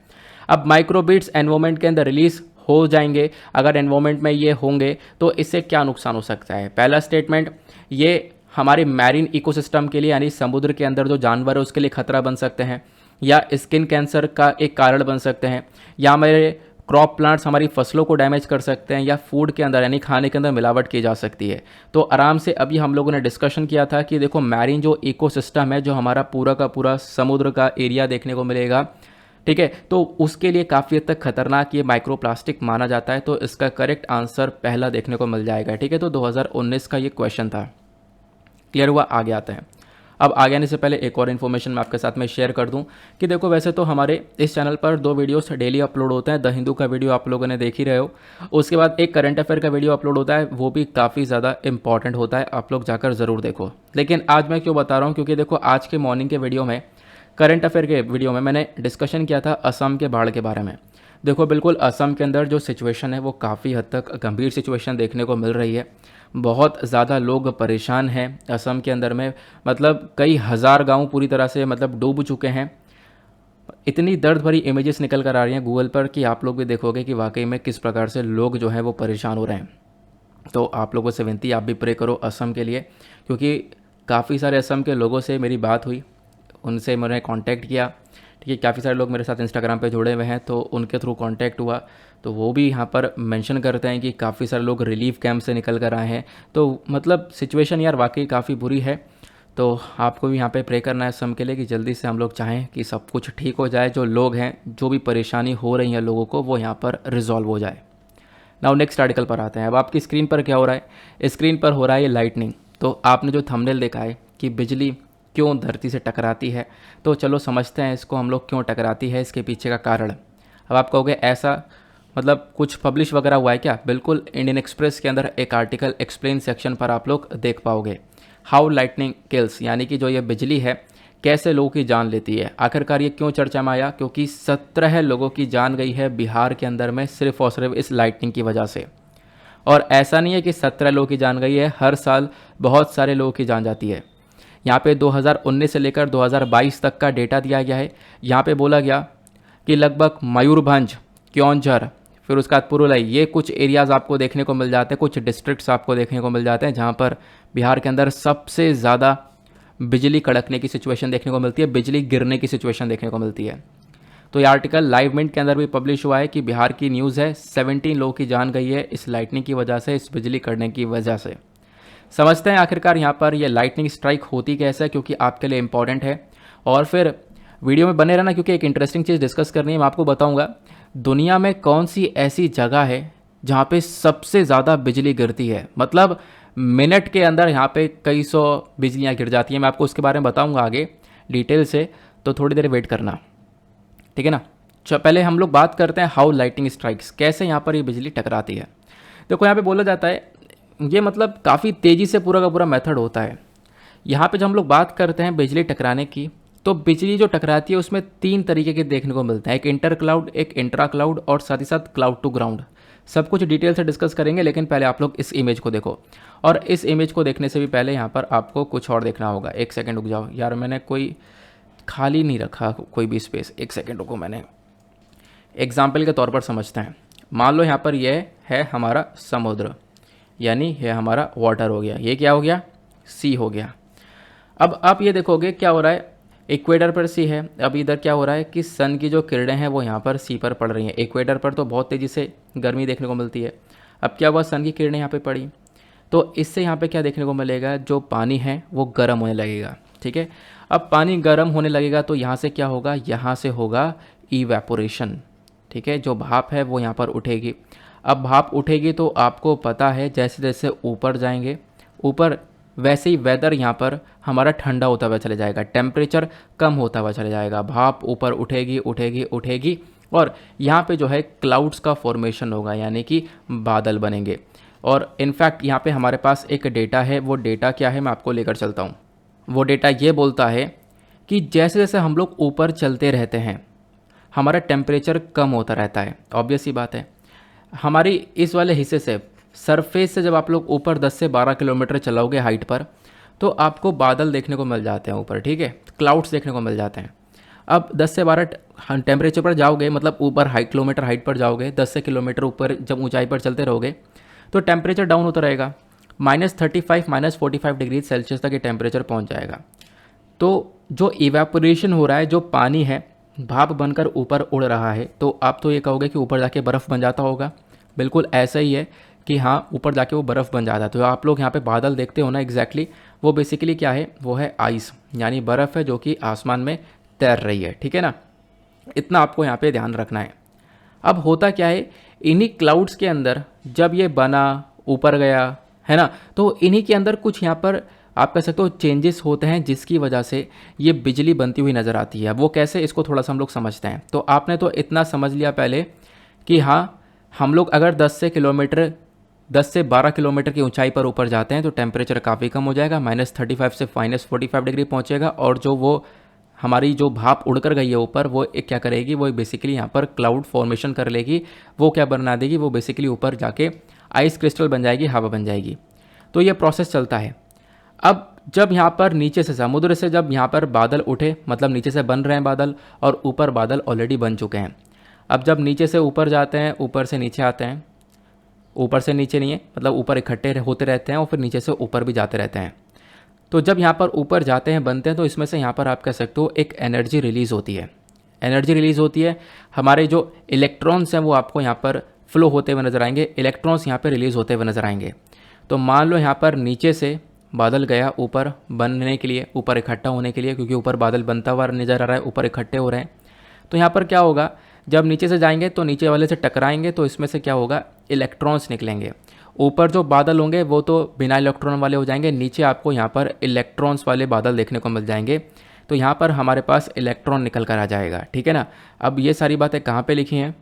अब माइक्रोबीट्स एनवायरमेंट के अंदर रिलीज हो जाएंगे, अगर एनवायरमेंट में ये होंगे तो इससे क्या नुकसान हो सकता है? पहला स्टेटमेंट, ये हमारे मैरीन इकोसिस्टम के लिए, यानी समुद्र के अंदर जो जानवर है उसके लिए खतरा बन सकते हैं, या स्किन कैंसर का एक कारण बन सकते हैं, या हमारे क्रॉप प्लांट्स हमारी फसलों को डैमेज कर सकते हैं, या फूड के अंदर यानी खाने के अंदर मिलावट की जा सकती है। तो आराम से अभी हम लोगों ने डिस्कशन किया था कि देखो, मैरीन जो इकोसिस्टम है, जो हमारा पूरा का पूरा समुद्र का एरिया देखने को मिलेगा, ठीक है, तो उसके लिए काफ़ी हद तक खतरनाक ये माइक्रोप्लास्टिक माना जाता है। तो इसका करेक्ट आंसर पहला देखने को मिल जाएगा, ठीक है। तो 2019 का ये क्वेश्चन था, क्लियर हुआ। आगे आते हैं। अब आगे आने से पहले एक और इन्फॉर्मेशन मैं आपके साथ में शेयर कर दूं कि देखो, वैसे तो हमारे इस चैनल पर 2 वीडियोस डेली अपलोड होते हैं। द हिंदू का वीडियो आप लोगों ने देख ही रहे हो, उसके बाद एक करंट अफेयर का वीडियो अपलोड होता है, वो भी काफ़ी ज़्यादा इंपॉर्टेंट होता है, आप लोग जाकर ज़रूर देखो। लेकिन आज मैं क्यों बता रहा हूँ, क्योंकि देखो, आज के मॉर्निंग के वीडियो में, करंट अफेयर के वीडियो में मैंने डिस्कशन किया था असम के बाढ़ के बारे में। देखो, बिल्कुल असम के अंदर जो सिचुएशन है वो काफ़ी हद तक गंभीर सिचुएशन देखने को मिल रही है। बहुत ज़्यादा लोग परेशान हैं असम के अंदर में, मतलब कई हज़ार गांव पूरी तरह से मतलब डूब चुके हैं। इतनी दर्द भरी इमेजेस निकल कर आ रही हैं गूगल पर कि आप लोग भी देखोगे कि वाकई में किस प्रकार से लोग जो हैं वो परेशान हो रहे हैं। तो आप लोगों से विनती, आप भी प्रे करो असम के लिए, क्योंकि काफ़ी सारे असम के लोगों से मेरी बात हुई, उनसे मैंने कांटेक्ट किया, ठीक है। काफ़ी सारे लोग मेरे साथ इंस्टाग्राम पे जुड़े हुए हैं, तो उनके थ्रू कांटेक्ट हुआ, तो वो भी यहाँ पर मेंशन करते हैं कि काफ़ी सारे लोग रिलीफ कैंप से निकल कर आए हैं। तो मतलब सिचुएशन यार वाकई काफ़ी बुरी है। तो आपको भी यहाँ पे प्रे करना है असम के लिए कि जल्दी से हम लोग चाहें कि सब कुछ ठीक हो जाए, जो लोग हैं, जो भी परेशानी हो रही है लोगों को, वो यहाँ पर रिजॉल्व हो जाए। नाउ नेक्स्ट आर्टिकल पर आते हैं। अब आपकी स्क्रीन पर क्या हो रहा है? स्क्रीन पर हो रहा है ये लाइटनिंग। तो आपने जो थंबनेल देखा है कि बिजली क्यों धरती से टकराती है, तो चलो समझते हैं इसको हम लोग, क्यों टकराती है, इसके पीछे का कारण। अब आप कहोगे ऐसा मतलब कुछ पब्लिश वगैरह हुआ है क्या? बिल्कुल, इंडियन एक्सप्रेस के अंदर एक आर्टिकल एक्सप्लेन सेक्शन पर आप लोग देख पाओगे, हाउ लाइटनिंग किल्स, यानी कि जो ये बिजली है कैसे लोगों की जान लेती है। आखिरकार ये क्यों चर्चा में आया? क्योंकि 17 लोगों की जान गई है बिहार के अंदर में सिर्फ और सिर्फ इस लाइटनिंग की वजह से। और ऐसा नहीं है कि 17 लोगों की जान गई है, हर साल बहुत सारे लोगों की जान जाती है। यहाँ पे 2019 से लेकर 2022 तक का डेटा दिया गया है। यहाँ पे बोला गया कि लगभग मयूरभंज, क्योंझर, फिर उसके बाद पुरुलिया, ये कुछ एरियाज़ आपको देखने को मिल जाते हैं, कुछ डिस्ट्रिक्ट्स आपको देखने को मिल जाते हैं जहाँ पर बिहार के अंदर सबसे ज़्यादा बिजली कड़कने की सिचुएशन देखने को मिलती है, बिजली गिरने की सिचुएशन देखने को मिलती है। तो ये आर्टिकल लाइव मिनट के अंदर भी पब्लिश हुआ है कि बिहार की न्यूज़ है, 17 लोगों की जान गई है इस लाइटनिंग की वजह से, इस बिजली कड़ने की वजह से। समझते हैं आखिरकार यहाँ पर ये लाइटनिंग स्ट्राइक होती कैसे, क्योंकि आपके लिए इंपॉर्टेंट है। और फिर वीडियो में बने रहना, क्योंकि एक इंटरेस्टिंग चीज़ डिस्कस करनी है। मैं आपको बताऊँगा दुनिया में कौन सी ऐसी जगह है जहाँ पे सबसे ज़्यादा बिजली गिरती है, मतलब मिनट के अंदर यहाँ पे कई सौ बिजलियाँ गिर जाती हैं। मैं आपको उसके बारे में बताऊँगा आगे डिटेल से, तो थोड़ी देर वेट करना, ठीक है ना। पहले हम लोग बात करते हैं हाउ लाइटनिंग स्ट्राइक्स, कैसे यहाँ पर ये बिजली टकराती है। देखो, यहाँ पे बोला जाता है ये मतलब काफ़ी तेज़ी से पूरा का पूरा मेथड होता है। यहाँ पे जब हम लोग बात करते हैं बिजली टकराने की, तो बिजली जो टकराती है उसमें 3 तरीके के देखने को मिलते हैं, एक इंटर क्लाउड, एक इंट्रा क्लाउड और साथ ही साथ क्लाउड टू ग्राउंड। सब कुछ डिटेल से डिस्कस करेंगे, लेकिन पहले आप लोग इस इमेज को देखो। और इस इमेज को देखने से भी पहले यहाँ पर आपको कुछ और देखना होगा। एक सेकेंड रुक जाओ यार, मैंने कोई खाली नहीं रखा कोई भी स्पेस, एक सेकेंड रुको। मैंने एग्जाम्पल के तौर पर समझते हैं। मान लो यहाँ पर यह है हमारा समुद्र, यानी ये हमारा वाटर हो गया, ये क्या हो गया? सी हो गया। अब आप ये देखोगे क्या हो रहा है, इक्वेटर पर सी है। अब इधर क्या हो रहा है कि सन की जो किरणें हैं वो यहाँ पर सी पर पड़ रही हैं। इक्वेटर पर तो बहुत तेज़ी से गर्मी देखने को मिलती है। अब क्या हुआ, सन की किरणें यहाँ पे पड़ी, तो इससे यहाँ पे क्या देखने को मिलेगा, जो पानी है वो गर्म होने लगेगा, ठीक है। अब पानी गर्म होने लगेगा तो यहाँ से क्या होगा, यहाँ से होगा इवेपोरेशन, ठीक है। जो भाप है वो यहाँ पर उठेगी। अब भाप उठेगी तो आपको पता है जैसे जैसे ऊपर जाएंगे ऊपर, वैसे ही वेदर यहाँ पर हमारा ठंडा होता हुआ चले जाएगा, टेम्परेचर कम होता हुआ चले जाएगा, भाप ऊपर उठेगी उठेगी उठेगी और यहाँ पे जो है क्लाउड्स का फॉर्मेशन होगा, यानी कि बादल बनेंगे। और इनफैक्ट यहाँ पे हमारे पास एक डेटा है, वो डेटा क्या है मैं आपको लेकर चलता हूँ। वो डेटा ये बोलता है कि जैसे जैसे हम लोग ऊपर चलते रहते हैं हमारा टेम्परेचर कम होता रहता है। ऑब्वियस ही बात है, हमारी इस वाले हिस्से से सरफेस से जब आप लोग ऊपर 10 से 12 किलोमीटर चलाओगे हाइट पर तो आपको बादल देखने को मिल जाते हैं ऊपर, ठीक है, क्लाउड्स देखने को मिल जाते हैं। अब 10 से 12 टेम्परेचर पर जाओगे, मतलब ऊपर किलोमीटर हाइट पर जाओगे, 10 से किलोमीटर ऊपर जब ऊंचाई पर चलते रहोगे तो टेम्परेचर डाउन होता रहेगा, -35 -45 डिग्री सेल्सियस तक ये टेम्परेचर पहुंच जाएगा। तो जो इवेपोरेशन हो रहा है, जो पानी है भाप बनकर ऊपर उड़ रहा है, तो आप तो ये कहोगे कि ऊपर जाके बर्फ़ बन जाता होगा। बिल्कुल ऐसा ही है कि हाँ, ऊपर जाके वो बर्फ़ बन जाता है। तो आप लोग यहाँ पे बादल देखते हो ना, एग्जैक्टली वो बेसिकली क्या है, वो है आइस, यानी बर्फ़ है जो कि आसमान में तैर रही है, ठीक है ना। इतना आपको यहाँ पे ध्यान रखना है। अब होता क्या है, इन्हीं क्लाउड्स के अंदर जब ये बना ऊपर गया है ना, तो इन्हीं के अंदर कुछ यहाँ पर आप कह सकते हो चेंजेस होते हैं जिसकी वजह से ये बिजली बनती हुई नज़र आती है। वो कैसे, इसको थोड़ा सा हम लोग समझते हैं। तो आपने तो इतना समझ लिया पहले कि हाँ, हम लोग अगर 10 से 12 किलोमीटर की ऊंचाई पर ऊपर जाते हैं तो टेम्परेचर काफ़ी कम हो जाएगा, -35 से -45 डिग्री पहुंचेगा। और जो वो हमारी जो भाप उड़कर गई है ऊपर, वो एक क्या करेगी, वो बेसिकली यहाँ पर क्लाउड फॉर्मेशन कर लेगी। वो क्या बना देगी, वो बेसिकली ऊपर जाके आइस क्रिस्टल बन जाएगी, हवा बन जाएगी। तो ये प्रोसेस चलता है। अब जब यहाँ पर नीचे से समुद्र से जब यहाँ पर बादल उठे, मतलब नीचे से बन रहे हैं बादल और ऊपर बादल ऑलरेडी बन चुके हैं। अब जब नीचे से ऊपर जाते हैं, ऊपर से नीचे आते हैं, ऊपर से नीचे नहीं है, मतलब ऊपर इकट्ठे होते रहते हैं और फिर नीचे से ऊपर भी जाते रहते हैं। तो जब यहाँ पर ऊपर जाते हैं, बनते हैं, तो इसमें से यहाँ पर आप कह सकते हो एक एनर्जी रिलीज़ होती है। एनर्जी रिलीज़ होती है, हमारे जो इलेक्ट्रॉन्स हैं वो आपको यहाँ पर फ्लो होते हुए नज़र आएंगे, इलेक्ट्रॉन्स यहाँ पर रिलीज़ होते हुए नज़र आएंगे। तो मान लो यहाँ पर नीचे से बादल गया ऊपर बनने के लिए, ऊपर इकट्ठा होने के लिए, क्योंकि ऊपर बादल बनता हुआ नज़र आ रहा है, ऊपर इकट्ठे हो रहे हैं। तो यहाँ पर क्या होगा, जब नीचे से जाएंगे तो नीचे वाले से टकराएंगे तो इसमें से क्या होगा, इलेक्ट्रॉन्स निकलेंगे। ऊपर जो बादल होंगे वो तो बिना इलेक्ट्रॉन वाले हो जाएंगे, नीचे आपको यहाँ पर इलेक्ट्रॉन्स वाले बादल देखने को मिल जाएंगे। तो यहाँ पर हमारे पास इलेक्ट्रॉन निकल कर आ जाएगा, ठीक है ना। अब ये सारी बातें कहाँ पे लिखी हैं,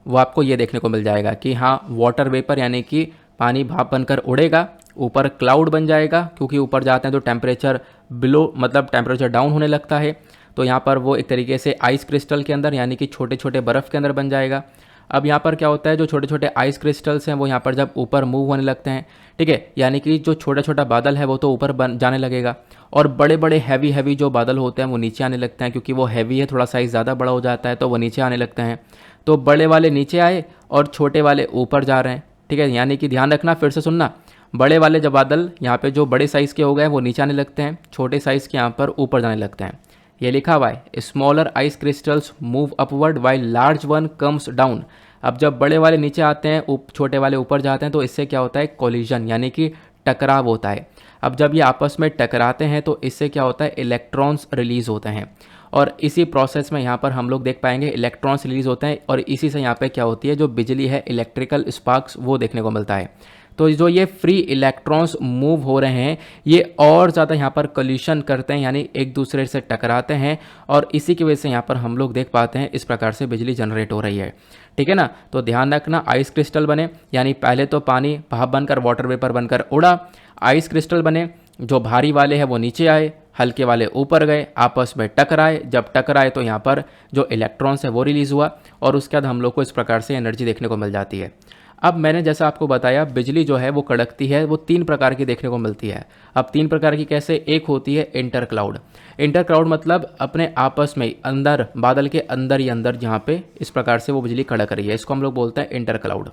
वो आपको ये देखने को मिल जाएगा कि हाँ, वाटर वेपर यानी कि पानी भाप बनकर उड़ेगा, ऊपर क्लाउड बन जाएगा, क्योंकि ऊपर जाते हैं तो टेम्परेचर बिलो, मतलब टेम्परेचर डाउन होने लगता है। तो यहाँ पर वो एक तरीके से आइस क्रिस्टल के अंदर, यानी कि छोटे छोटे बर्फ़ के अंदर बन जाएगा। अब यहाँ पर क्या होता है, जो छोटे छोटे आइस क्रिस्टल्स हैं वो यहाँ पर जब ऊपर मूव होने लगते हैं, ठीक है, यानी कि जो छोटा छोटा बादल है वो तो ऊपर बन जाने लगेगा और बड़े बड़े हैवी जो बादल होते हैं वो नीचे आने लगते हैं, क्योंकि वो हैवी है, थोड़ा साइज़ ज़्यादा बड़ा हो जाता है तो वो नीचे आने लगते हैं। तो बड़े वाले नीचे आए और छोटे वाले ऊपर जा रहे हैं, ठीक है। यानी कि ध्यान रखना, फिर से सुनना, बड़े वाले जब बादल यहाँ पे जो बड़े साइज़ के हो गए वो नीचे आने लगते हैं, छोटे साइज़ के यहाँ पर ऊपर जाने लगते हैं। ये लिखा हुआ है, smaller ice crystals move upward while large one comes down. अब जब बड़े वाले नीचे आते हैं, छोटे वाले ऊपर जाते हैं, तो इससे क्या होता है, कोलिजन यानी कि टकराव होता है। अब जब ये आपस में टकराते हैं तो इससे क्या होता है, इलेक्ट्रॉन्स रिलीज़ होते हैं। और इसी प्रोसेस में यहाँ पर हम लोग देख पाएंगे इलेक्ट्रॉन्स रिलीज़ होते हैं और इसी से यहाँ पे क्या होती है, जो बिजली है, इलेक्ट्रिकल स्पार्क्स, वो देखने को मिलता है। तो जो ये फ्री इलेक्ट्रॉन्स मूव हो रहे हैं ये और ज़्यादा यहाँ पर कोलिशन करते हैं, यानी एक दूसरे से टकराते हैं और इसी की वजह से यहाँ पर हम लोग देख पाते हैं इस प्रकार से बिजली जनरेट हो रही है, ठीक है ना। तो ध्यान रखना, आइस क्रिस्टल बने, यानी पहले तो पानी भाप बनकर वाटर वेपर बनकर उड़ा, आइस क्रिस्टल बने, जो भारी वाले हैं वो नीचे आए, हल्के वाले ऊपर गए, आपस में टकराए, जब टकराए तो यहाँ पर जो इलेक्ट्रॉन्स है वो रिलीज़ हुआ और उसके बाद हम लोग को इस प्रकार से एनर्जी देखने को मिल जाती है। अब मैंने जैसा आपको बताया, बिजली जो है वो कड़कती है, वो 3 प्रकार की देखने को मिलती है। अब 3 प्रकार की कैसे, एक होती है इंटर क्लाउड। इंटर क्लाउड मतलब अपने आपस में अंदर, बादल के अंदर ही अंदर जहाँ पे इस प्रकार से वो बिजली कड़क रही है, इसको हम लोग बोलते हैं इंटर क्लाउड।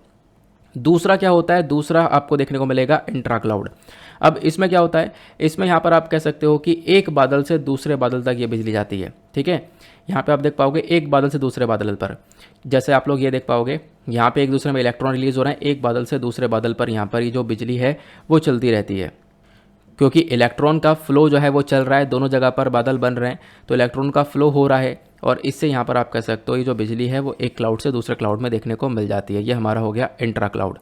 दूसरा क्या होता है, दूसरा आपको देखने को मिलेगा इंट्रा क्लाउड। अब इसमें क्या होता है, इसमें यहाँ पर आप कह सकते हो कि एक बादल से दूसरे बादल तक ये बिजली जाती है, ठीक है। यहाँ पे आप देख पाओगे एक बादल से दूसरे बादल पर, जैसे आप लोग ये देख पाओगे यहाँ पे एक दूसरे में इलेक्ट्रॉन रिलीज हो रहे हैं, एक बादल से दूसरे बादल पर यहाँ पर ये जो बिजली है वो चलती रहती है, क्योंकि इलेक्ट्रॉन का फ्लो जो है वो चल रहा है, दोनों जगह पर बादल बन रहे हैं तो इलेक्ट्रॉन का फ्लो हो रहा है, और इससे यहाँ पर आप कह सकते हो ये जो बिजली है वो एक क्लाउड से दूसरे क्लाउड में देखने को मिल जाती है। ये हमारा हो गया इंट्रा क्लाउड।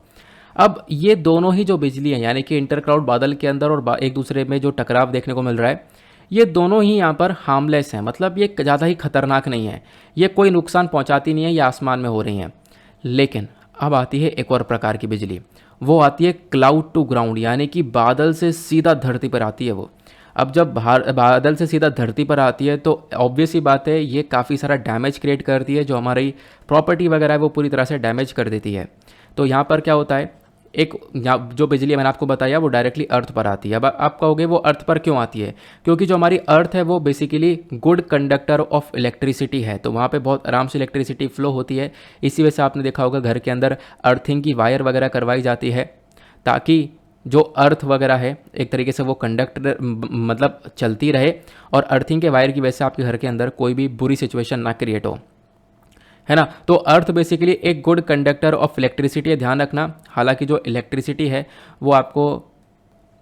अब ये दोनों ही जो बिजली है यानी कि इंटर क्लाउड बादल के अंदर और एक दूसरे में जो टकराव देखने को मिल रहा है, ये दोनों ही यहाँ पर हार्मलेस हैं, मतलब ये ज़्यादा ही खतरनाक नहीं है, ये कोई नुकसान पहुँचाती नहीं है, ये आसमान में हो रही हैं। लेकिन अब आती है एक और प्रकार की बिजली, वो आती है क्लाउड टू ग्राउंड, यानी कि बादल से सीधा धरती पर आती है वो। अब जब बादल से सीधा धरती पर आती है तो ऑब्वियस ही बात है ये काफ़ी सारा डैमेज क्रिएट करती है, जो हमारी प्रॉपर्टी वगैरह है वो पूरी तरह से डैमेज कर देती है। तो यहाँ पर क्या होता है, एक जो बिजली मैंने आपको बताया वो डायरेक्टली अर्थ पर आती है। अब आप कहोगे वो अर्थ पर क्यों आती है, क्योंकि जो हमारी अर्थ है वो basically good conductor of electricity है, तो वहाँ पे बहुत आराम से इलेक्ट्रिसिटी फ्लो होती है। इसी वजह से आपने देखा होगा घर के अंदर अर्थिंग की वायर वगैरह करवाई जाती है, ताकि जो अर्थ वगैरह है एक तरीके से वो कंडक्टर मतलब चलती रहे, और अर्थिंग के वायर की वजह से आपके घर के अंदर कोई भी बुरी सिचुएशन ना क्रिएट हो, है ना। तो अर्थ बेसिकली एक गुड कंडक्टर ऑफ इलेक्ट्रिसिटी है, ध्यान रखना। हालांकि जो इलेक्ट्रिसिटी है वो आपको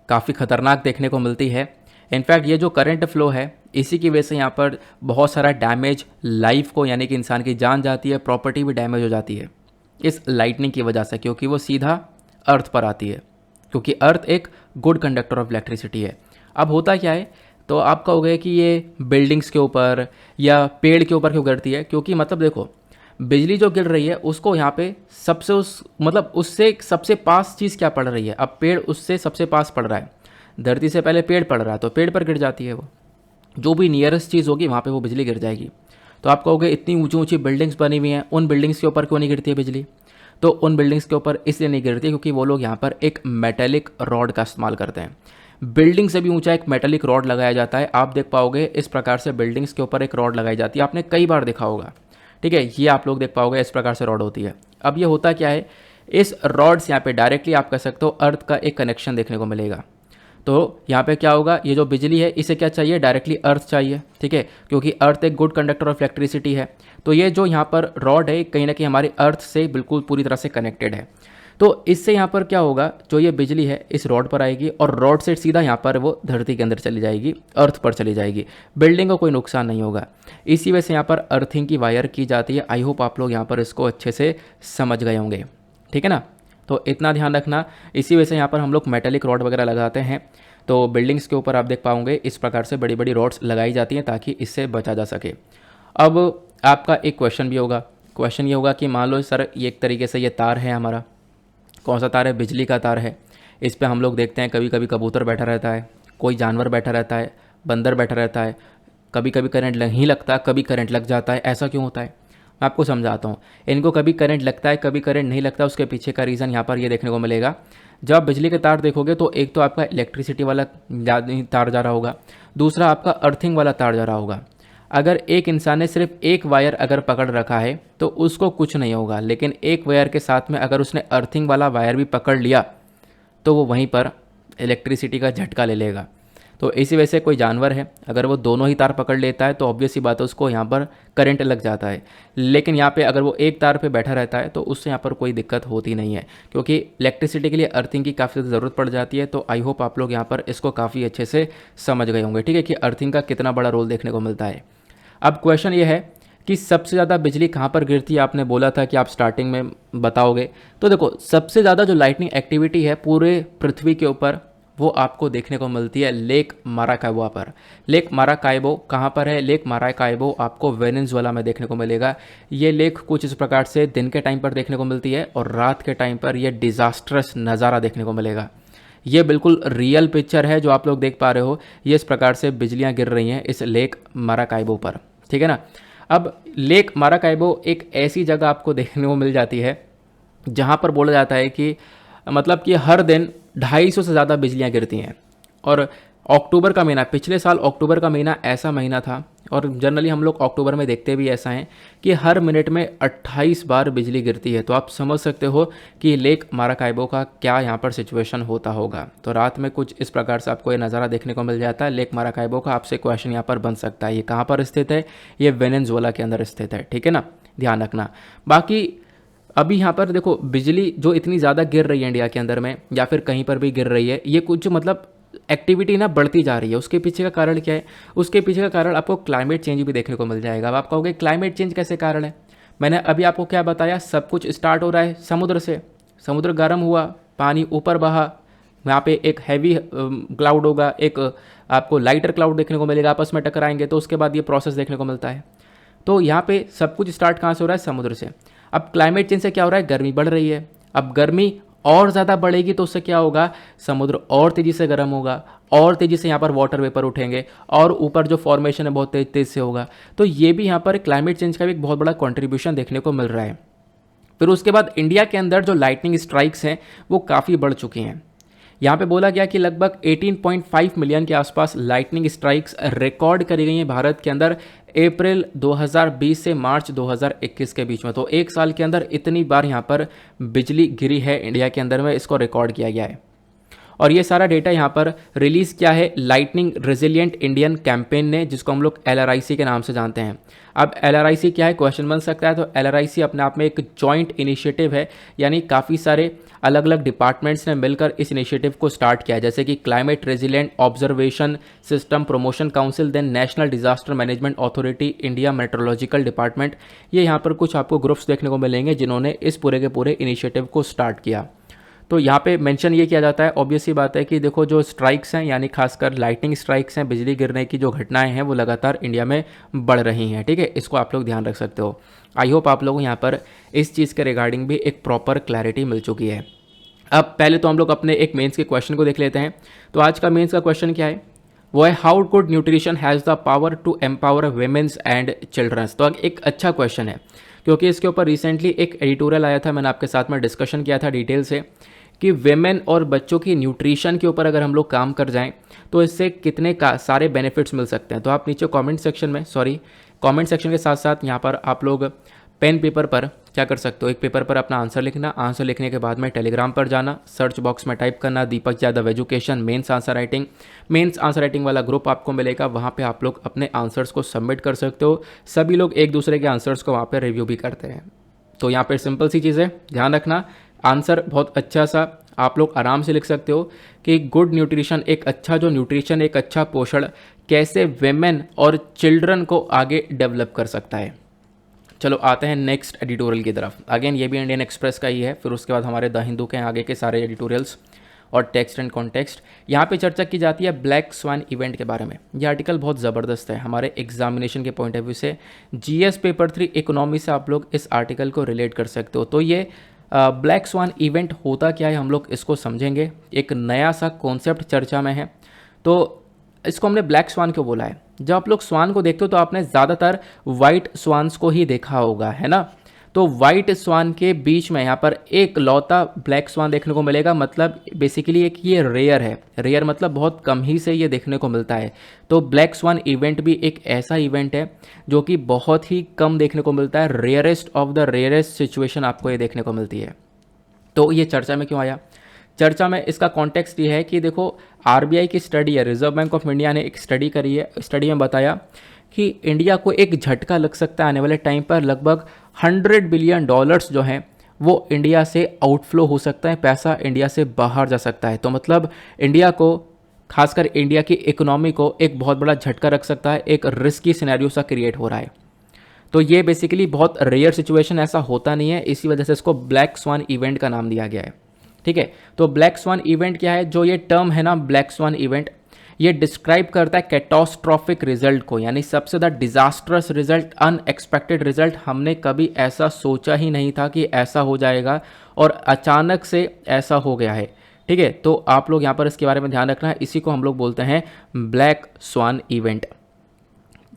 काफ़ी खतरनाक देखने को मिलती है। इनफैक्ट ये जो करंट फ्लो है इसी की वजह से यहाँ पर बहुत सारा डैमेज लाइफ को, यानी कि इंसान की जान जाती है, प्रॉपर्टी भी डैमेज हो जाती है इस लाइटनिंग की वजह से, क्योंकि वो सीधा अर्थ पर आती है, क्योंकि अर्थ एक गुड कंडक्टर ऑफ इलेक्ट्रिसिटी है। अब होता क्या है, तो आप कहोगे कि ये बिल्डिंग्स के ऊपर या पेड़ के ऊपर क्यों गिरती है, क्योंकि मतलब देखो बिजली जो गिर रही है उसको यहाँ पे सबसे उससे सबसे पास चीज़ क्या पड़ रही है, अब पेड़ उससे सबसे पास पड़ रहा है, धरती से पहले पेड़ पड़ रहा है तो पेड़ पर गिर जाती है वो, जो भी नियरेस्ट चीज़ होगी वहाँ पे वो बिजली गिर जाएगी। तो आप कहोगे इतनी ऊंची ऊंची बिल्डिंग्स बनी हुई हैं, उन बिल्डिंग्स के ऊपर क्यों नहीं गिरती है बिजली, तो उन बिल्डिंग्स के ऊपर इसलिए नहीं गिरती क्योंकि वो लोग यहाँ पर एक मेटेलिक रॉड का इस्तेमाल करते हैं। बिल्डिंग से भी ऊंचा एक मेटेलिक रॉड लगाया जाता है, आप देख पाओगे इस प्रकार से बिल्डिंग्स के ऊपर एक रॉड लगाई जाती है, आपने कई बार देखा होगा, ठीक है, ये आप लोग देख पाओगे इस प्रकार से रॉड होती है। अब ये होता क्या है, इस रॉड से यहाँ पे डायरेक्टली आप कह सकते हो अर्थ का एक कनेक्शन देखने को मिलेगा। तो यहाँ पे क्या होगा, ये जो बिजली है इसे क्या चाहिए, डायरेक्टली अर्थ चाहिए, ठीक है, क्योंकि अर्थ एक गुड कंडक्टर ऑफ इलेक्ट्रिसिटी है। तो ये जो यहाँ पर रॉड है कहीं ना कहीं हमारे अर्थ से बिल्कुल पूरी तरह से कनेक्टेड है। तो इससे यहाँ पर क्या होगा, जो ये बिजली है इस रॉड पर आएगी और रॉड से सीधा यहाँ पर वो धरती के अंदर चली जाएगी, अर्थ पर चली जाएगी, बिल्डिंग को कोई नुकसान नहीं होगा। इसी वजह से यहाँ पर अर्थिंग की वायर की जाती है। आई होप आप लोग यहाँ पर इसको अच्छे से समझ गए होंगे, ठीक है ना। तो इतना ध्यान रखना, इसी वजह से यहाँ पर हम लोग मेटेलिक रॉड वगैरह लगाते हैं। तो बिल्डिंग्स के ऊपर आप देख पाओगे इस प्रकार से बड़ी बड़ी रॉड्स लगाई जाती हैं ताकि इससे बचा जा सके। अब आपका एक क्वेश्चन भी होगा, क्वेश्चन ये होगा कि मान लो सर ये एक तरीके से ये तार है हमारा, कौन सा तार है, बिजली का तार है, इस पे हम लोग देखते हैं कभी कभी कबूतर बैठा रहता है, कोई जानवर बैठा रहता है, बंदर बैठा रहता है, कभी कभी करंट नहीं लगता, कभी करंट लग जाता है, ऐसा क्यों होता है, मैं आपको समझाता हूँ। इनको कभी करंट लगता है कभी करंट नहीं लगता, उसके पीछे का रीज़न यहाँ पर ये देखने को मिलेगा। जब आप बिजली के तार देखोगे तो एक तो आपका इलेक्ट्रिसिटी वाला तार जा रहा होगा, दूसरा आपका अर्थिंग वाला तार जा रहा होगा। अगर एक इंसान ने सिर्फ एक वायर अगर पकड़ रखा है तो उसको कुछ नहीं होगा, लेकिन एक वायर के साथ में अगर उसने अर्थिंग वाला वायर भी पकड़ लिया तो वो वहीं पर इलेक्ट्रिसिटी का झटका ले लेगा। तो इसी वजह से कोई जानवर है अगर वो दोनों ही तार पकड़ लेता है तो ऑब्वियस ही बात है उसको यहाँ पर करंट लग जाता है। लेकिन यहाँ पे अगर वो एक तार पे बैठा रहता है तो उससे यहाँ पर कोई दिक्कत होती नहीं है, क्योंकि इलेक्ट्रिसिटी के लिए अर्थिंग की काफ़ी ज़रूरत पड़ जाती है। तो आई होप आप लोग यहाँ पर इसको काफ़ी अच्छे से समझ गए होंगे, ठीक है, कि अर्थिंग का कितना बड़ा रोल देखने को मिलता है। अब क्वेश्चन ये है कि सबसे ज़्यादा बिजली कहाँ पर गिरती है, आपने बोला था कि आप स्टार्टिंग में बताओगे। तो देखो सबसे ज़्यादा जो लाइटनिंग एक्टिविटी है पूरे पृथ्वी के ऊपर वो आपको देखने को मिलती है लेक माराकाइबो पर। लेक माराकाइबो कहाँ पर है, लेक माराकाइबो आपको वेनेजुएला में देखने को मिलेगा। ये लेक कुछ इस प्रकार से दिन के टाइम पर देखने को मिलती है और रात के टाइम पर यह डिज़ास्ट्रस नज़ारा देखने को मिलेगा। ये बिल्कुल रियल पिक्चर है जो आप लोग देख पा रहे हो, ये इस प्रकार से बिजलियाँ गिर रही हैं इस लेक माराकाइबो पर, ठीक है ना। अब लेक माराकाइबो एक ऐसी जगह आपको देखने को मिल जाती है जहाँ पर बोला जाता है कि मतलब कि हर दिन 250 से ज़्यादा बिजलियाँ गिरती हैं। और अक्टूबर का महीना, पिछले साल अक्टूबर का महीना ऐसा महीना था, और जनरली हम लोग अक्टूबर में देखते भी ऐसा है कि हर मिनट में 28 बार बिजली गिरती है। तो आप समझ सकते हो कि लेक माराकाइबो का क्या यहाँ पर सिचुएशन होता होगा। तो रात में कुछ इस प्रकार से आपको ये नज़ारा देखने को मिल जाता है लेक माराकाइबो का। आपसे क्वेश्चन यहाँ पर बन सकता है, ये कहाँ पर स्थित है, ये वेनेजुएला के अंदर स्थित है, ठीक है ना, ध्यान रखना। बाकी अभी यहाँ पर देखो बिजली जो इतनी ज़्यादा गिर रही है इंडिया के अंदर में या फिर कहीं पर भी गिर रही है, ये कुछ मतलब एक्टिविटी ना बढ़ती जा रही है। उसके पीछे का कारण क्या है? उसके पीछे का कारण आपको क्लाइमेट चेंज भी देखने को मिल जाएगा। अब आप कहोगे क्लाइमेट चेंज कैसे कारण है? मैंने अभी आपको क्या बताया, सब कुछ स्टार्ट हो रहा है समुद्र से। समुद्र गर्म हुआ, पानी ऊपर बहा, यहाँ पे एक हैवी क्लाउड होगा, एक आपको लाइटर क्लाउड देखने को मिलेगा, आपस में टकराएंगे, तो उसके बाद ये प्रोसेस देखने को मिलता है। तो यहाँ पे सब कुछ स्टार्ट कहाँ से हो रहा है? समुद्र से। अब क्लाइमेट चेंज से क्या हो रहा है? गर्मी बढ़ रही है। अब गर्मी और ज़्यादा बढ़ेगी तो उससे क्या होगा? समुद्र और तेज़ी से गर्म होगा, और तेज़ी से यहाँ पर वाटर वेपर उठेंगे, और ऊपर जो फॉर्मेशन है बहुत तेज से होगा। तो ये भी यहाँ पर क्लाइमेट चेंज का भी एक बहुत बड़ा कॉन्ट्रीब्यूशन देखने को मिल रहा है। फिर उसके बाद इंडिया के अंदर जो लाइटनिंग स्ट्राइक्स हैं वो काफ़ी बढ़ चुकी हैं। यहाँ पे बोला गया कि लगभग 18.5 मिलियन के आसपास लाइटनिंग स्ट्राइक्स रिकॉर्ड करी गई हैं भारत के अंदर अप्रैल 2020 से मार्च 2021 के बीच में। तो एक साल के अंदर इतनी बार यहाँ पर बिजली गिरी है इंडिया के अंदर में, इसको रिकॉर्ड किया गया है। और ये सारा डेटा यहाँ पर रिलीज़ किया है लाइटनिंग रेजिलिएंट इंडियन कैंपेन ने, जिसको हम लोग LRIC के नाम से जानते हैं। अब LRIC क्या है, क्वेश्चन बन सकता है। तो LRIC अपने आप में एक जॉइंट इनिशिएटिव है, यानी काफ़ी सारे अलग अलग डिपार्टमेंट्स ने मिलकर इस इनिशिएटिव को स्टार्ट किया है, जैसे कि climate resilient observation system promotion council, then national disaster management authority, India meteorological department. ये यहाँ पर कुछ आपको ग्रुप्स देखने को मिलेंगे जिन्होंने इस पूरे के पूरे इनिशिएटिव को स्टार्ट किया। तो यहाँ पे मेंशन ये किया जाता है, ऑब्वियस सी बात है कि देखो जो स्ट्राइक्स हैं, यानी खासकर लाइटनिंग स्ट्राइक्स हैं, बिजली गिरने की जो घटनाएं हैं वो लगातार इंडिया में बढ़ रही हैं। ठीक है, इसको आप लोग ध्यान रख सकते हो। आई होप आप लोगों को यहाँ पर इस चीज़ के रिगार्डिंग भी एक प्रॉपर क्लैरिटी मिल चुकी है। अब पहले तो हम लोग अपने एक मेंस के क्वेश्चन को देख लेते हैं। तो आज का मेंस का क्वेश्चन क्या है? वो है how good nutrition has the power to empower womens and childrens. तो एक अच्छा क्वेश्चन है, क्योंकि इसके ऊपर रिसेंटली एक एडिटोरियल आया था, मैंने आपके साथ में डिस्कशन किया था डिटेल से कि वेमेन और बच्चों की न्यूट्रिशन के ऊपर अगर हम लोग काम कर जाएं तो इससे कितने सारे बेनिफिट्स मिल सकते हैं। तो आप नीचे कमेंट सेक्शन के साथ साथ यहाँ पर आप लोग पेन पेपर पर क्या कर सकते हो, एक पेपर पर अपना आंसर लिखना। आंसर लिखने के बाद में टेलीग्राम पर जाना, सर्च बॉक्स में टाइप करना Deepak Yadav education mains answer writing. Mains answer writing वाला ग्रुप आपको मिलेगा, वहाँ पे आप लोग अपने आंसर्स को सबमिट कर सकते हो। सभी लोग एक दूसरे के आंसर्स को वहाँ पर रिव्यू भी करते हैं। तो यहाँ पर सिंपल सी चीज़ है, ध्यान रखना, आंसर बहुत अच्छा सा आप लोग आराम से लिख सकते हो कि गुड न्यूट्रिशन, एक अच्छा जो न्यूट्रिशन, एक अच्छा पोषण कैसे वेमेन और चिल्ड्रन को आगे डेवलप कर सकता है। चलो आते हैं नेक्स्ट एडिटोरियल की तरफ। अगेन ये भी इंडियन एक्सप्रेस का ही है, फिर उसके बाद हमारे द हिंदू के आगे के सारे एडिटोरियल्स और टेक्स्ट एंड कॉन्टेक्स्ट। यहाँ पे चर्चा की जाती है ब्लैक स्वान इवेंट के बारे में। ये आर्टिकल बहुत ज़बरदस्त है हमारे एग्जामिनेशन के पॉइंट ऑफ व्यू से। GS पेपर 3 इकोनॉमी से आप लोग इस आर्टिकल को रिलेट कर सकते हो। तो ये ब्लैक स्वान इवेंट होता क्या है, हम लोग इसको समझेंगे। एक नया सा कॉन्सेप्ट चर्चा में है। तो इसको हमने ब्लैक स्वान क्यों बोला है? जब आप लोग स्वान को देखते हो तो आपने ज़्यादातर वाइट स्वान्स को ही देखा होगा, है ना। तो वाइट स्वान के बीच में यहाँ पर एक लौता ब्लैक स्वान देखने को मिलेगा, मतलब बेसिकली एक ये रेयर है। रेयर मतलब बहुत कम ही से ये देखने को मिलता है। तो ब्लैक स्वान इवेंट भी एक ऐसा इवेंट है जो कि बहुत ही कम देखने को मिलता है। Rarest of the rarest situation आपको ये देखने को मिलती है। तो ये चर्चा में क्यों आया? चर्चा में इसका कॉन्टेक्स्ट ये है कि देखो RBI की स्टडी है, रिजर्व बैंक ऑफ इंडिया ने एक स्टडी करी है। स्टडी में बताया कि इंडिया को एक झटका लग सकता है आने वाले टाइम पर। लगभग $100 बिलियन जो हैं वो इंडिया से आउटफ्लो हो सकता है, पैसा इंडिया से बाहर जा सकता है। तो मतलब इंडिया को, खासकर इंडिया की इकोनॉमी को एक बहुत बड़ा झटका रख सकता है। एक रिस्की सिनेरियो सा क्रिएट हो रहा है। तो ये बेसिकली बहुत रेयर सिचुएशन, ऐसा होता नहीं है, इसी वजह से इसको ब्लैक स्वान इवेंट का नाम दिया गया है। ठीक है, तो ब्लैक स्वान इवेंट क्या है? जो ये टर्म है ना ब्लैक स्वान इवेंट, ये डिस्क्राइब करता है कैटास्ट्रॉफिक रिजल्ट को, यानी सबसे ज़्यादा डिजास्ट्रस रिजल्ट, अनएक्सपेक्टेड रिजल्ट। हमने कभी ऐसा सोचा ही नहीं था कि ऐसा हो जाएगा और अचानक से ऐसा हो गया है। ठीक है, तो आप लोग यहाँ पर इसके बारे में ध्यान रखना है। इसी को हम लोग बोलते हैं ब्लैक स्वान इवेंट।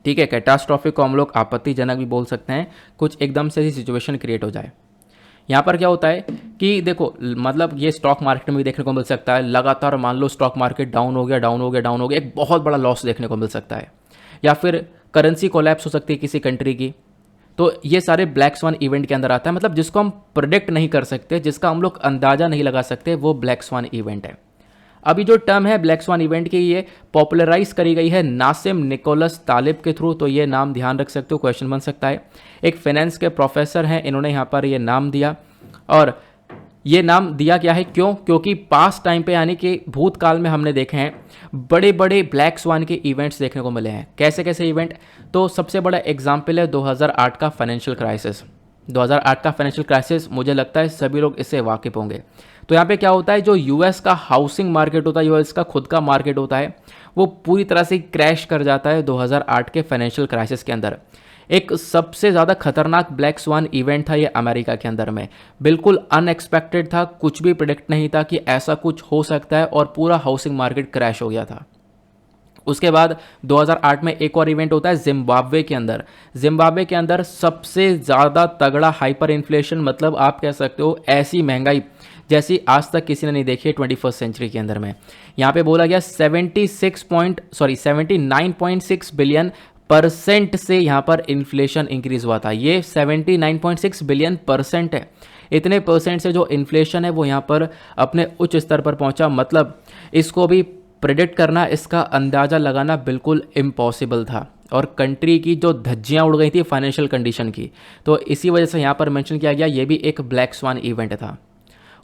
ठीक है, कैटास्ट्रॉफिक को हम लोग आपत्तिजनक भी बोल सकते हैं, कुछ एकदम से ही सिचुएशन क्रिएट हो जाए। यहाँ पर क्या होता है कि देखो, मतलब ये स्टॉक मार्केट में भी देखने को मिल सकता है। लगातार मान लो स्टॉक मार्केट डाउन हो गया, एक बहुत बड़ा लॉस देखने को मिल सकता है, या फिर करेंसी कोलैप्स हो सकती है किसी कंट्री की। तो ये सारे ब्लैक स्वान इवेंट के अंदर आता है, मतलब जिसको हम प्रेडिक्ट नहीं कर सकते, जिसका हम लोग अंदाजा नहीं लगा सकते, वो ब्लैक स्वान इवेंट है। अभी जो टर्म है ब्लैक स्वान इवेंट की, ये पॉपुलराइज करी गई है नासिम निकोलस तालिब के थ्रू। तो ये नाम ध्यान रख सकते हो, क्वेश्चन बन सकता है। एक फाइनेंस के प्रोफेसर हैं, इन्होंने यहाँ पर ये नाम दिया। और ये नाम दिया गया है क्यों? क्योंकि पास्ट टाइम पे यानी कि भूतकाल में हमने देखे हैं बड़े बड़े ब्लैक स्वान के इवेंट्स देखने को मिले हैं। कैसे कैसे इवेंट? तो सबसे बड़ा एग्जाम्पल है 2008 का फाइनेंशियल क्राइसिस। 2008 का फाइनेंशियल क्राइसिस मुझे लगता है सभी लोग इससे वाकिफ़ होंगे। तो यहाँ पे क्या होता है, जो यूएस का हाउसिंग मार्केट होता है, यूएस का खुद का मार्केट होता है, वो पूरी तरह से क्रैश कर जाता है 2008 के फाइनेंशियल क्राइसिस के अंदर। एक सबसे ज़्यादा खतरनाक ब्लैक स्वान इवेंट था ये अमेरिका के अंदर में, बिल्कुल अनएक्सपेक्टेड था, कुछ भी प्रिडिक्ट नहीं था कि ऐसा कुछ हो सकता है और पूरा हाउसिंग मार्केट क्रैश हो गया था। उसके बाद 2008 में एक और इवेंट होता है जिम्बाब्वे के अंदर। जिम्बाब्वे के अंदर सबसे ज़्यादा तगड़ा हाइपर इन्फ्लेशन, मतलब आप कह सकते हो ऐसी महंगाई जैसी आज तक किसी ने नहीं देखी है 21st सेंचुरी के अंदर में। यहाँ पे बोला गया 79.6 बिलियन परसेंट से यहाँ पर इन्फ्लेशन इंक्रीज हुआ था। ये 79.6 बिलियन परसेंट है। इतने परसेंट से जो इन्फ्लेशन है वो यहाँ पर अपने उच्च स्तर पर पहुँचा। मतलब इसको भी प्रेडिक्ट करना, इसका अंदाज़ा लगाना बिल्कुल इम्पॉसिबल था और कंट्री की जो धज्जियाँ उड़ गई थी फाइनेंशियल कंडीशन की। तो इसी वजह से यहाँ पर मेंशन किया गया, ये भी एक ब्लैक स्वान इवेंट था।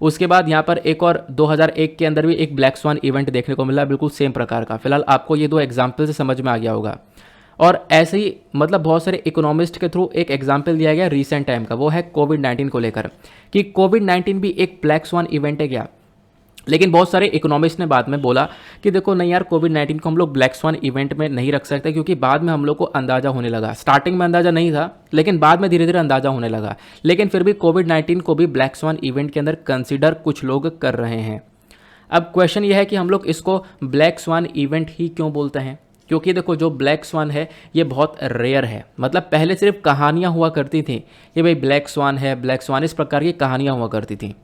उसके बाद यहाँ पर एक और 2001 के अंदर भी एक ब्लैक स्वान इवेंट देखने को मिला, बिल्कुल सेम प्रकार का। फिलहाल आपको ये दो एग्जाम्पल से समझ में आ गया होगा। और ऐसे ही मतलब बहुत सारे इकोनॉमिस्ट के थ्रू एक एग्जाम्पल दिया गया रिसेंट टाइम का, वो है कोविड-19 को लेकर, कि कोविड-19 भी एक ब्लैक स्वान इवेंट है क्या। लेकिन बहुत सारे इकोनॉमिस्ट ने बाद में बोला कि देखो नहीं यार, कोविड-19 को हम लोग ब्लैक स्वान इवेंट में नहीं रख सकते, क्योंकि बाद में हम लोग को अंदाज़ा होने लगा। स्टार्टिंग में अंदाज़ा नहीं था, लेकिन बाद में धीरे धीरे अंदाज़ा होने लगा। लेकिन फिर भी कोविड-19 को भी ब्लैक स्वान इवेंट के अंदर कंसिडर कुछ लोग कर रहे हैं। अब क्वेश्चन ये है कि हम लोग इसको ब्लैक स्वान इवेंट ही क्यों बोलते हैं? क्योंकि देखो जो ब्लैक स्वान है ये बहुत रेयर है। मतलब पहले सिर्फ कहानियाँ हुआ करती थी, ये भाई ब्लैक स्वान है, ब्लैक स्वान, इस प्रकार की कहानियाँ हुआ करती थी।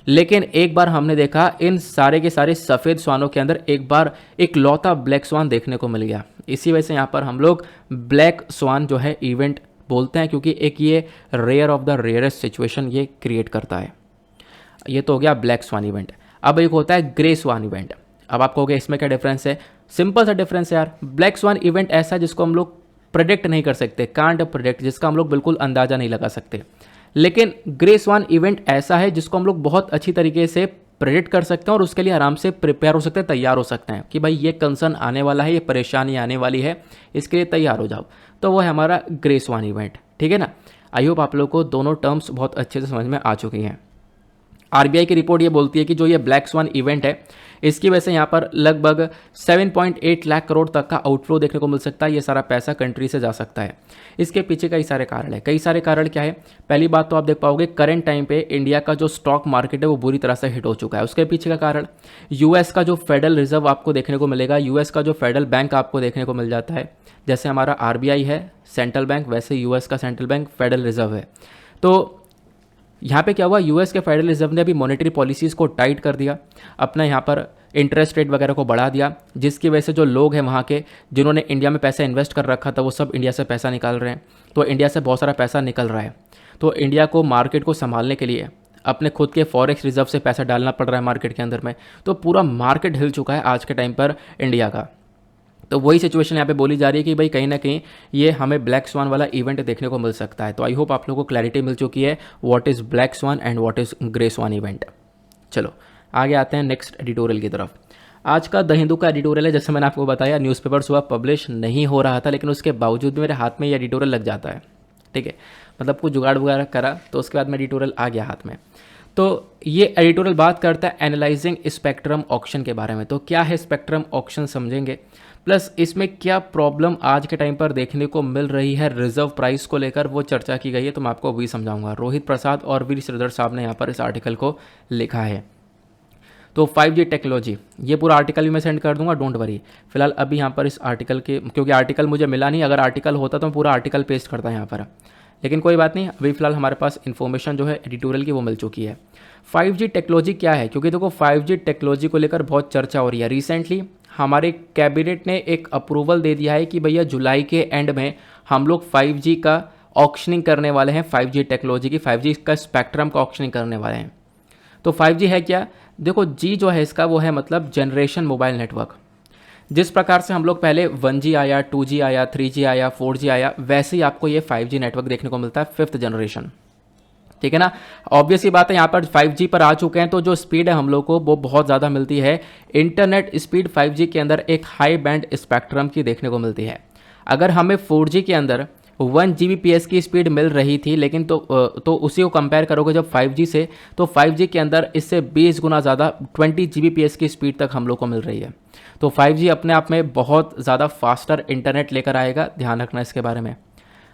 लेकिन एक बार हमने देखा इन सारे के सारे सफ़ेद स्वानों के अंदर एक बार एक लौता ब्लैक स्वान देखने को मिल गया। इसी वजह से यहाँ पर हम लोग ब्लैक स्वान जो है इवेंट बोलते हैं, क्योंकि एक ये rare of the rarest situation ये क्रिएट करता है। ये तो हो गया ब्लैक स्वान इवेंट। अब एक होता है ग्रे स्वान इवेंट। अब आप कहोगे इसमें क्या डिफरेंस है? सिंपल सा डिफरेंस है यार। ब्लैक स्वान इवेंट ऐसा जिसको हम लोग प्रेडिक्ट नहीं कर सकते, कांट प्रेडिक्ट, जिसका हम लोग बिल्कुल अंदाज़ा नहीं लगा सकते। लेकिन ग्रे स्वान इवेंट ऐसा है जिसको हम लोग बहुत अच्छी तरीके से प्रेडिक्ट कर सकते हैं और उसके लिए आराम से प्रिपेयर हो सकते हैं, तैयार हो सकते हैं कि भाई ये कंसर्न आने वाला है, ये परेशानी आने वाली है, इसके लिए तैयार हो जाओ। तो वो है हमारा ग्रे स्वान इवेंट। ठीक है ना? आई होप आप लोग को दोनों टर्म्स बहुत अच्छे से समझ में आ चुकी हैं। आरबीआई की रिपोर्ट ये बोलती है कि जो ये ब्लैक स्वान इवेंट है इसकी वजह से यहाँ पर लगभग 7.8 लाख करोड़ तक का आउटफ्लो देखने को मिल सकता है। ये सारा पैसा कंट्री से जा सकता है। इसके पीछे कई सारे कारण है। कई सारे कारण क्या है? पहली बात तो आप देख पाओगे करंट टाइम पे इंडिया का जो स्टॉक मार्केट है वो बुरी तरह से हिट हो चुका है। उसके पीछे का कारण यूएस का जो फेडरल रिजर्व आपको देखने को मिलेगा, यूएस का जो फेडरल बैंक आपको देखने को मिल जाता है। जैसे हमारा आरबीआई है सेंट्रल बैंक, वैसे यूएस का सेंट्रल बैंक फेडरल रिजर्व है। तो यहाँ पे क्या हुआ, यूएस के फेडरल रिजर्व ने अभी मॉनेटरी पॉलिसीज़ को टाइट कर दिया, अपना यहाँ पर इंटरेस्ट रेट वगैरह को बढ़ा दिया, जिसकी वजह से जो लोग हैं वहाँ के जिन्होंने इंडिया में पैसा इन्वेस्ट कर रखा था वो सब इंडिया से पैसा निकाल रहे हैं। तो इंडिया से बहुत सारा पैसा निकल रहा है। तो इंडिया को मार्केट को संभालने के लिए अपने खुद के फॉरेक्स रिजर्व से पैसा डालना पड़ रहा है मार्केट के अंदर में। तो पूरा मार्केट हिल चुका है आज के टाइम पर इंडिया का। तो वही सिचुएशन यहाँ पे बोली जा रही है कि भाई कहीं ना कहीं ये हमें ब्लैक स्वान वाला इवेंट देखने को मिल सकता है। तो आई होप आप लोगों को क्लैरिटी मिल चुकी है what is black swan and what is grey swan event. चलो आगे आते हैं नेक्स्ट एडिटोरियल की तरफ। आज का द हिंदू का एडिटोरियल है। जैसे मैंने आपको बताया न्यूज़पेपर सुबह पब्लिश नहीं हो रहा था, लेकिन उसके बावजूद भी मेरे हाथ में ये एडिटोरियल लग जाता है। ठीक है, मतलब कुछ जुगाड़ वगैरह करा तो उसके बाद में एडिटोरियल आ गया हाथ में। तो ये एडिटोरियल बात करता है एनालाइजिंग स्पेक्ट्रम ऑक्शन के बारे में। तो क्या है स्पेक्ट्रम ऑक्शन समझेंगे, प्लस इसमें क्या प्रॉब्लम आज के टाइम पर देखने को मिल रही है रिजर्व प्राइस को लेकर, वो चर्चा की गई है। तो मैं आपको वही समझाऊंगा। रोहित प्रसाद और वीर श्रीधर साहब ने यहाँ पर इस आर्टिकल को लिखा है। तो 5G टेक्नोलॉजी, ये पूरा आर्टिकल भी मैं सेंड कर दूंगा, डोंट वरी। फिलहाल अभी यहाँ पर इस आर्टिकल के, क्योंकि आर्टिकल मुझे मिला नहीं, अगर आर्टिकल होता तो मैं पूरा आर्टिकल पेस्ट करता यहाँ पर, लेकिन कोई बात नहीं। अभी फिलहाल हमारे पास इन्फॉर्मेशन जो है एडिटोरियल की वो मिल चुकी है। 5G टेक्नोलॉजी क्या है, क्योंकि देखो 5G टेक्नोलॉजी को लेकर बहुत चर्चा हो रही है। रिसेंटली हमारे कैबिनेट ने एक अप्रूवल दे दिया है कि भैया जुलाई के एंड में हम लोग 5G का ऑक्शनिंग करने वाले हैं। 5G टेक्नोलॉजी की, 5G का स्पेक्ट्रम का ऑक्शनिंग करने वाले हैं। तो 5G है क्या? देखो जी जो है इसका वो है मतलब जनरेशन मोबाइल नेटवर्क। जिस प्रकार से हम लोग पहले 1G आया, 2G आया, 3G आया, 4G आया, वैसे ही आपको ये 5G नेटवर्क देखने को मिलता है, 5th जनरेशन। ठीक है ना। ऑब्वियस ही बात है, यहाँ पर 5G पर आ चुके हैं तो जो स्पीड है हम लोग को वो बहुत ज़्यादा मिलती है। इंटरनेट स्पीड 5G के अंदर एक हाई बैंड स्पेक्ट्रम की देखने को मिलती है। अगर हमें 4G के अंदर 1 Gbps की स्पीड मिल रही थी, लेकिन तो उसी को कंपेयर करोगे जब 5G से, तो 5G के अंदर इससे 20 गुना ज़्यादा 20 Gbps की स्पीड तक हम लोग को मिल रही है। तो 5G अपने आप में बहुत ज़्यादा फास्टर इंटरनेट लेकर आएगा, ध्यान रखना इसके बारे में।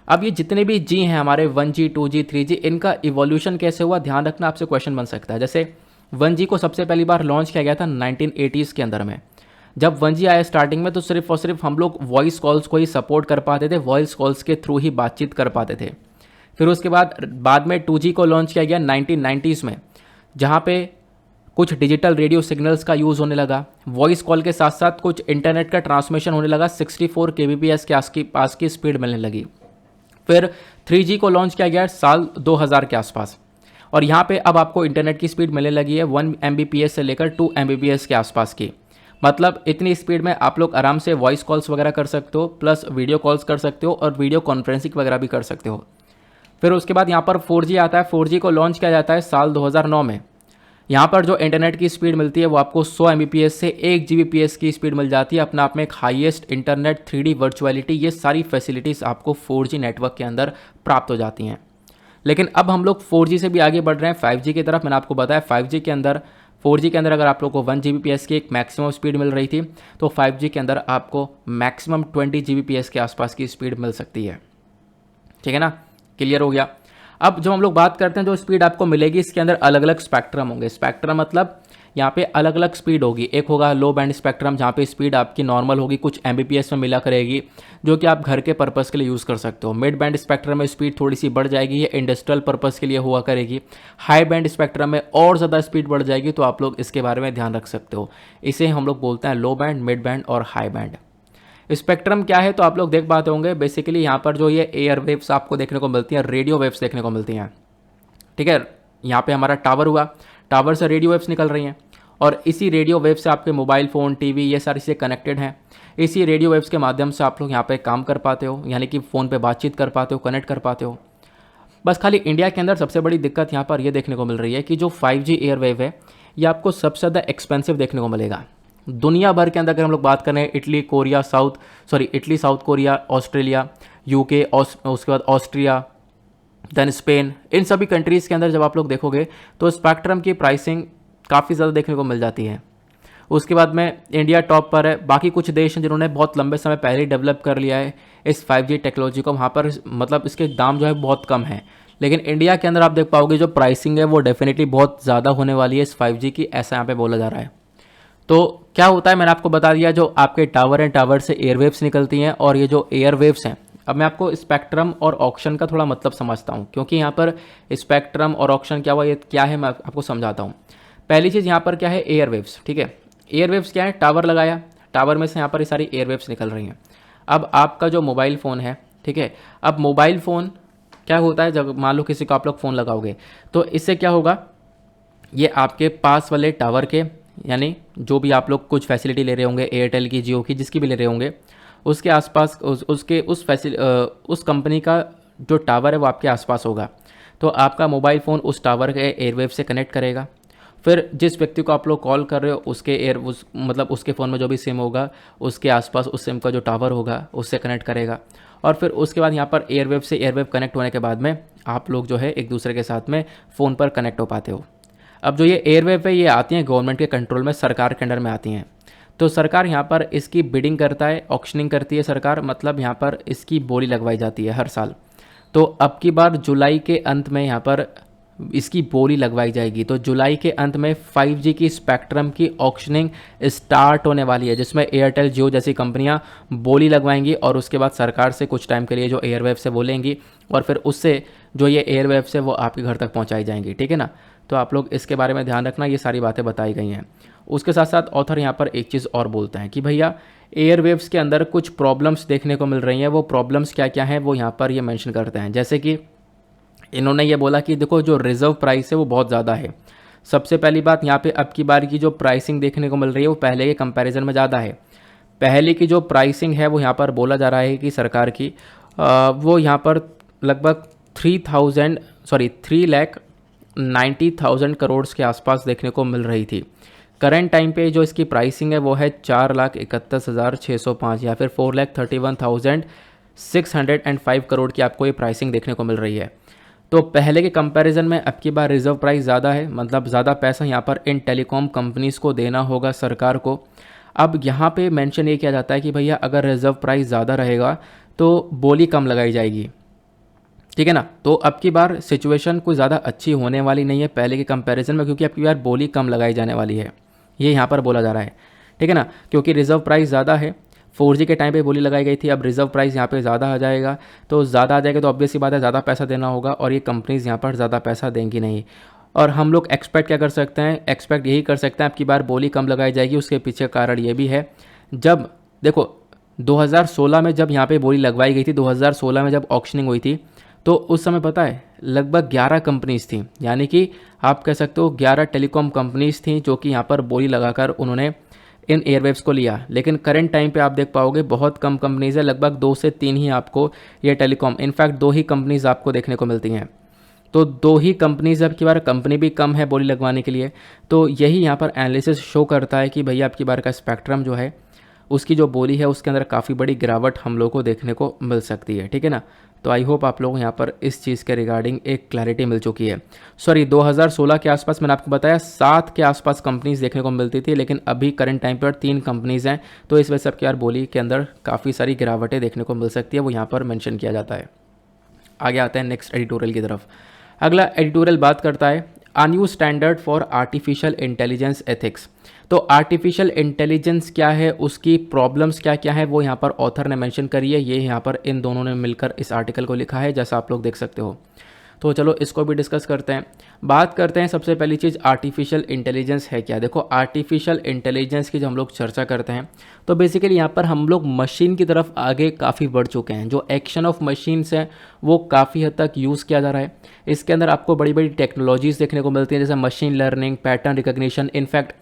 अब ये जितने भी जी हैं हमारे 1G 2G 3G, इनका इवोल्यूशन कैसे हुआ, ध्यान रखना, आपसे क्वेश्चन बन सकता है। जैसे 1G को सबसे पहली बार लॉन्च किया गया था 1980s के अंदर में। जब 1G आया स्टार्टिंग में तो सिर्फ और सिर्फ हम लोग वॉइस कॉल्स को ही सपोर्ट कर पाते थे, वॉइस कॉल्स के थ्रू ही बातचीत कर पाते थे। फिर उसके बाद में 2G को लॉन्च किया गया 1990s में, जहाँ पे कुछ डिजिटल रेडियो सिग्नल्स का यूज़ होने लगा, वॉइस कॉल के साथ साथ कुछ इंटरनेट का ट्रांसमिशन होने लगा, 64 kbps के आस की स्पीड मिलने लगी। फिर 3G को लॉन्च किया गया साल 2000 के आसपास, और यहाँ पे अब आपको इंटरनेट की स्पीड मिलने लगी है 1 Mbps से लेकर 2 Mbps के आसपास की। मतलब इतनी स्पीड में आप लोग आराम से वॉइस कॉल्स वगैरह कर सकते हो, प्लस वीडियो कॉल्स कर सकते हो और वीडियो कॉन्फ्रेंसिंग वगैरह भी कर सकते हो। फिर उसके बाद यहाँ पर 4G आता है। 4G को लॉन्च किया जाता है साल 2009 में। यहाँ पर जो इंटरनेट की स्पीड मिलती है वो आपको 100 Mbps से 1 Gbps की स्पीड मिल जाती है। अपने आप में एक हाईएस्ट इंटरनेट, 3D वर्चुअलिटी, ये सारी फैसिलिटीज़ आपको 4G नेटवर्क के अंदर प्राप्त हो जाती हैं। लेकिन अब हम लोग 4G से भी आगे बढ़ रहे हैं 5G की तरफ। मैंने आपको बताया 4G के अंदर अगर आप लोग को 1 Gbps की एक मैक्सिमम स्पीड मिल रही थी, तो 5G के अंदर आपको मैक्सिमम 20 Gbps के आसपास की स्पीड मिल सकती है। ठीक है ना, क्लियर हो गया। अब जब हम लोग बात करते हैं जो स्पीड आपको मिलेगी, इसके अंदर अलग अलग स्पेक्ट्रम होंगे। स्पेक्ट्रम मतलब यहाँ पे अलग अलग स्पीड होगी। एक होगा लो बैंड स्पेक्ट्रम, जहाँ पे स्पीड आपकी नॉर्मल होगी, कुछ Mbps में मिला करेगी, जो कि आप घर के पर्पज़ के लिए यूज़ कर सकते हो। मिड बैंड स्पेक्ट्रम में स्पीड थोड़ी सी बढ़ जाएगी, ये इंडस्ट्रियल पर्पज़ के लिए हुआ करेगी। हाई बैंड स्पेक्ट्रम में और ज़्यादा स्पीड बढ़ जाएगी, तो आप लोग इसके बारे में ध्यान रख सकते हो। इसे हम लोग बोलते हैं लो बैंड, मिड बैंड और हाई बैंड। स्पेक्ट्रम क्या है तो आप लोग देख पाते होंगे, बेसिकली यहाँ पर जो ये एयर वेव्स आपको देखने को मिलती हैं, रेडियो वेव्स देखने को मिलती हैं। ठीक है, यहाँ पे हमारा टावर हुआ, टावर से रेडियो वेव्स निकल रही हैं, और इसी रेडियो वेव से आपके मोबाइल फ़ोन, टीवी, ये सारी चीज़ें कनेक्टेड हैं। इसी रेडियो वेव्स के माध्यम से आप लोग यहाँ पे काम कर पाते हो, यानी कि फ़ोन पे बातचीत कर पाते हो, कनेक्ट कर पाते हो। बस खाली इंडिया के अंदर सबसे बड़ी दिक्कत यहाँ पर ये देखने को मिल रही है कि जो 5G एयर वेव है ये आपको सबसे ज़्यादा एक्सपेंसिव देखने को मिलेगा। दुनिया भर के अंदर अगर हम लोग बात करें, Italy, south Korea, Australia, UK, उसके बाद ऑस्ट्रिया, देन स्पेन, इन सभी कंट्रीज़ के अंदर जब आप लोग देखोगे तो स्पेक्ट्रम की प्राइसिंग काफ़ी ज़्यादा देखने को मिल जाती है। उसके बाद में इंडिया टॉप पर है। बाकी कुछ देश हैं जिन्होंने बहुत लंबे समय पहले ही डेवलप कर लिया है इस 5G टेक्नोलॉजी को, वहाँ पर मतलब इसके दाम जो है बहुत कम है। लेकिन इंडिया के अंदर आप देख पाओगे जो प्राइसिंग है वो डेफिनेटली बहुत ज़्यादा होने वाली है इस 5G की, ऐसा यहाँ पे बोला जा रहा है। तो क्या होता है, मैंने आपको बता दिया, जो आपके टावर हैं, टावर से एयरवेव्स निकलती हैं, और ये जो एयरवेव्स हैं, अब मैं आपको स्पेक्ट्रम और ऑक्शन का थोड़ा मतलब समझता हूँ, क्योंकि यहाँ पर स्पेक्ट्रम और ऑक्शन क्या हुआ, ये क्या है, मैं आपको समझाता हूँ। पहली चीज़ यहाँ पर क्या है, एयरवेव्स। ठीक है, एयरवेव्स क्या है, टावर लगाया, टावर में से यहाँ पर ये सारी एयरवेव्स निकल रही हैं। अब आपका जो मोबाइल फ़ोन है, ठीक है, अब मोबाइल फ़ोन क्या होता है, जब मान लो किसी को आप लोग फ़ोन लगाओगे तो इससे क्या होगा, ये आपके पास वाले टावर के, यानी जो भी आप लोग कुछ फैसिलिटी ले रहे होंगे, एयरटेल की, जियो की, जिसकी भी ले रहे होंगे, उसके आसपास उस कंपनी का जो टावर है वो आपके आसपास होगा। तो आपका मोबाइल फ़ोन उस टावर के एयरवेव से कनेक्ट करेगा। फिर जिस व्यक्ति को आप लोग कॉल कर रहे हो उसके मतलब उसके फ़ोन में जो भी सिम होगा उसके आसपास उस सिम का जो टावर होगा उससे कनेक्ट करेगा। और फिर उसके बाद यहाँ पर एयरवेव से एयरवेव कनेक्ट होने के बाद में आप लोग जो है एक दूसरे के साथ में फ़ोन पर कनेक्ट हो पाते हो। अब जो ये एयरवेव है ये आती हैं गवर्नमेंट के कंट्रोल में, सरकार के अंडर में आती हैं। तो सरकार यहाँ पर इसकी बिडिंग करता है, ऑक्शनिंग करती है सरकार, मतलब यहाँ पर इसकी बोली लगवाई जाती है हर साल। तो अब की बार जुलाई के अंत में यहाँ पर इसकी बोली लगवाई जाएगी। तो जुलाई के अंत में 5G की स्पेक्ट्रम की ऑक्शनिंग स्टार्ट होने वाली है, जिसमें एयरटेल, जियो जैसी कंपनियां बोली लगवाएंगी और उसके बाद सरकार से कुछ टाइम के लिए जो एयरवेव से बोलेंगी और फिर उससे जो ये एयरवेव से वो आपके घर तक पहुंचाई जाएंगी। ठीक है ना, तो आप लोग इसके बारे में ध्यान रखना, ये सारी बातें बताई गई हैं। उसके साथ साथ ऑथर यहाँ पर एक चीज़ और बोलते हैं कि भैया एयरवेव्स के अंदर कुछ प्रॉब्लम्स देखने को मिल रही हैं। वो प्रॉब्लम्स क्या क्या हैं वो यहाँ पर ये मेंशन करते हैं। जैसे कि इन्होंने ये बोला कि देखो जो रिज़र्व प्राइस है वो बहुत ज़्यादा है। सबसे पहली बात, यहाँ पे अब की बार की जो प्राइसिंग देखने को मिल रही है वो पहले के कंपैरिजन में ज़्यादा है। पहले की जो प्राइसिंग है वो यहाँ पर बोला जा रहा है कि सरकार की वो यहाँ पर लगभग सॉरी 3,90,000 करोड़ के आसपास देखने को मिल रही थी। करंट टाइम पे जो इसकी प्राइसिंग है वो है 4,31,605 या फिर 4,31,605 करोड़ की आपको ये प्राइसिंग देखने को मिल रही है। तो पहले के कंपैरिजन में अब की बार रिजर्व प्राइस ज़्यादा है, मतलब ज़्यादा पैसा यहाँ पर इन टेलीकॉम कंपनीज़ को देना होगा सरकार को। अब यहाँ पे मेंशन ये किया जाता है कि भैया अगर रिजर्व प्राइस ज़्यादा रहेगा तो बोली कम लगाई जाएगी, ठीक है ना। तो अब की बार सिचुएशन कोई ज़्यादा अच्छी होने वाली नहीं है पहले के कंपैरिजन में, क्योंकि अब की बार बोली कम लगाई जाने वाली है, ये यहाँ पर बोला जा रहा है, ठीक है ना। क्योंकि रिजर्व प्राइस ज़्यादा है, 4G के टाइम पे बोली लगाई गई थी, अब रिजर्व प्राइस यहाँ पे ज़्यादा आ जाएगा, तो ज़्यादा आ जाएगा तो ऑब्वियस सी बात है ज़्यादा पैसा देना होगा और ये कंपनीज़ यहाँ पर ज़्यादा पैसा देंगी नहीं। और हम लोग एक्सपेक्ट क्या कर सकते हैं, एक्सपेक्ट यही कर सकते हैं अब की बार बोली कम लगाई जाएगी। उसके पीछे कारण ये भी है, जब देखो 2016 में जब यहाँ पे बोली लगवाई गई थी, 2016 में जब ऑक्शनिंग हुई थी, तो उस समय पता है लगभग 11 कंपनीज़ थी, यानी कि आप कह सकते हो 11 टेलीकॉम कंपनीज़ थी जो कि यहाँ पर बोली लगाकर उन्होंने इन एयरवेव्स को लिया। लेकिन करंट टाइम पे आप देख पाओगे बहुत कम कंपनीज़ है, लगभग 2 से 3 ही आपको ये टेलीकॉम, इनफैक्ट 2 ही कंपनीज़ आपको देखने को मिलती हैं। तो 2 ही कंपनीज़, अब की बार कंपनी भी कम है बोली लगवाने के लिए। तो यही यहाँ पर एनालिसिस शो करता है कि भैया अब की बार का स्पेक्ट्रम जो है उसकी जो बोली है उसके अंदर काफ़ी बड़ी गिरावट हम लोग को देखने को मिल सकती है, ठीक है ना। तो आई होप आप लोग यहाँ पर इस चीज़ के रिगार्डिंग एक क्लैरिटी मिल चुकी है। सॉरी 2016 के आसपास मैंने आपको बताया 7 के आसपास कंपनीज़ देखने को मिलती थी, लेकिन अभी करंट टाइम पर 3 कंपनीज़ हैं, तो इस वजह से आपकी यार बोली के अंदर काफ़ी सारी गिरावटें देखने को मिल सकती है, वो यहाँ पर मेंशन किया जाता है। आगे आते हैं नेक्स्ट एडिटोरियल की तरफ। अगला एडिटोरियल बात करता है a new standard for artificial intelligence ethics. तो आर्टिफिशियल इंटेलिजेंस क्या है, उसकी प्रॉब्लम्स क्या क्या है, वो यहाँ पर ऑथर ने मेंशन करी है। ये यहाँ पर इन दोनों ने मिलकर इस आर्टिकल को लिखा है, जैसा आप लोग देख सकते हो। तो चलो इसको भी डिस्कस करते हैं। बात करते हैं सबसे पहली चीज़ आर्टिफिशियल इंटेलिजेंस है क्या। देखो आर्टिफिशियल इंटेलिजेंस की जब हम लोग चर्चा करते हैं तो बेसिकली यहाँ पर हम लोग मशीन की तरफ आगे काफ़ी बढ़ चुके हैं। जो एक्शन ऑफ मशीन्स हैं वो काफ़ी हद तक यूज़ किया जा रहा है। इसके अंदर आपको बड़ी बड़ी टेक्नोलॉजीज़ देखने को मिलती हैं, जैसे machine learning, pattern recognition. In fact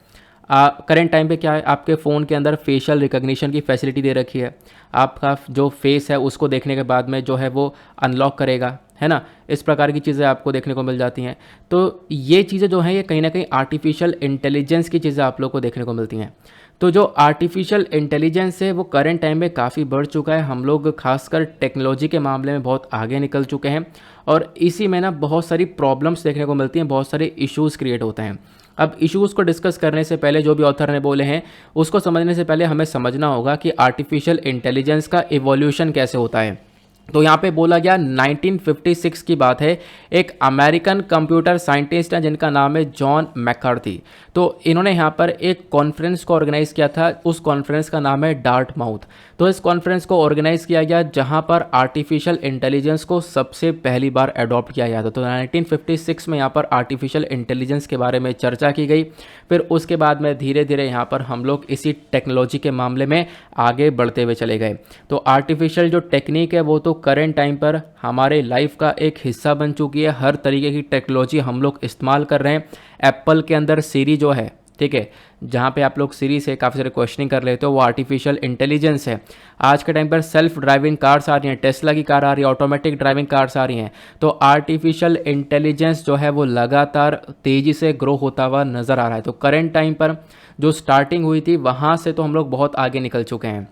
current time पे क्या है, आपके फ़ोन के अंदर फेशियल रिकग्निशन की फैसिलिटी दे रखी है। आपका जो फेस है उसको देखने के बाद में जो है वो अनलॉक करेगा, है ना। इस प्रकार की चीज़ें आपको देखने को मिल जाती हैं। तो ये चीज़ें जो हैं ये कहीं ना कहीं आर्टिफिशियल इंटेलिजेंस की चीज़ें आप लोग को देखने को मिलती हैं। तो जो आर्टिफिशियल इंटेलिजेंस है वो करंट टाइम में काफ़ी बढ़ चुका है। हम लोग खासकर टेक्नोलॉजी के मामले में बहुत आगे निकल चुके हैं और इसी में ना बहुत सारी प्रॉब्लम्स देखने को मिलती हैं, बहुत सारे इश्यूज़ क्रिएट होते हैं। अब इश्यूज़ को डिस्कस करने से पहले जो भी ऑथर ने बोले हैं उसको समझने से पहले हमें समझना होगा कि आर्टिफिशियल इंटेलिजेंस का इवोल्यूशन कैसे होता है। तो यहाँ पे बोला गया 1956 की बात है। एक अमेरिकन कंप्यूटर साइंटिस्ट हैं जिनका नाम है जॉन मैकार्थी। तो इन्होंने यहाँ पर एक कॉन्फ्रेंस को ऑर्गेनाइज किया था। उस कॉन्फ्रेंस का नाम है डार्टमाउथ। तो इस कॉन्फ्रेंस को ऑर्गेनाइज किया गया जहाँ पर आर्टिफिशियल इंटेलिजेंस को सबसे पहली बार अडॉप्ट किया गया था। तो 1956 में यहाँ पर आर्टिफिशियल इंटेलिजेंस के बारे में चर्चा की गई। फिर उसके बाद में धीरे धीरे यहाँ पर हम लोग इसी टेक्नोलॉजी के मामले में आगे बढ़ते हुए चले गए। तो आर्टिफिशियल जो टेक्निक है वो तो करंट टाइम पर हमारे लाइफ का एक हिस्सा बन चुकी है। हर तरीके की टेक्नोलॉजी हम लोग इस्तेमाल कर रहे हैं। एप्पल के अंदर सीरी जो है, ठीक है, जहाँ पे आप लोग सीरी से काफ़ी सारे क्वेश्चनिंग कर लेते हो, वो आर्टिफिशियल इंटेलिजेंस है। आज के टाइम पर सेल्फ ड्राइविंग कार्स आ रही हैं, टेस्ला की कार आ रही है, ऑटोमेटिक ड्राइविंग कार्स आ रही हैं। तो आर्टिफिशियल इंटेलिजेंस जो है वो लगातार तेज़ी से ग्रो होता हुआ नज़र आ रहा है। तो करंट टाइम पर जो स्टार्टिंग हुई थी वहाँ से तो हम लोग बहुत आगे निकल चुके हैं।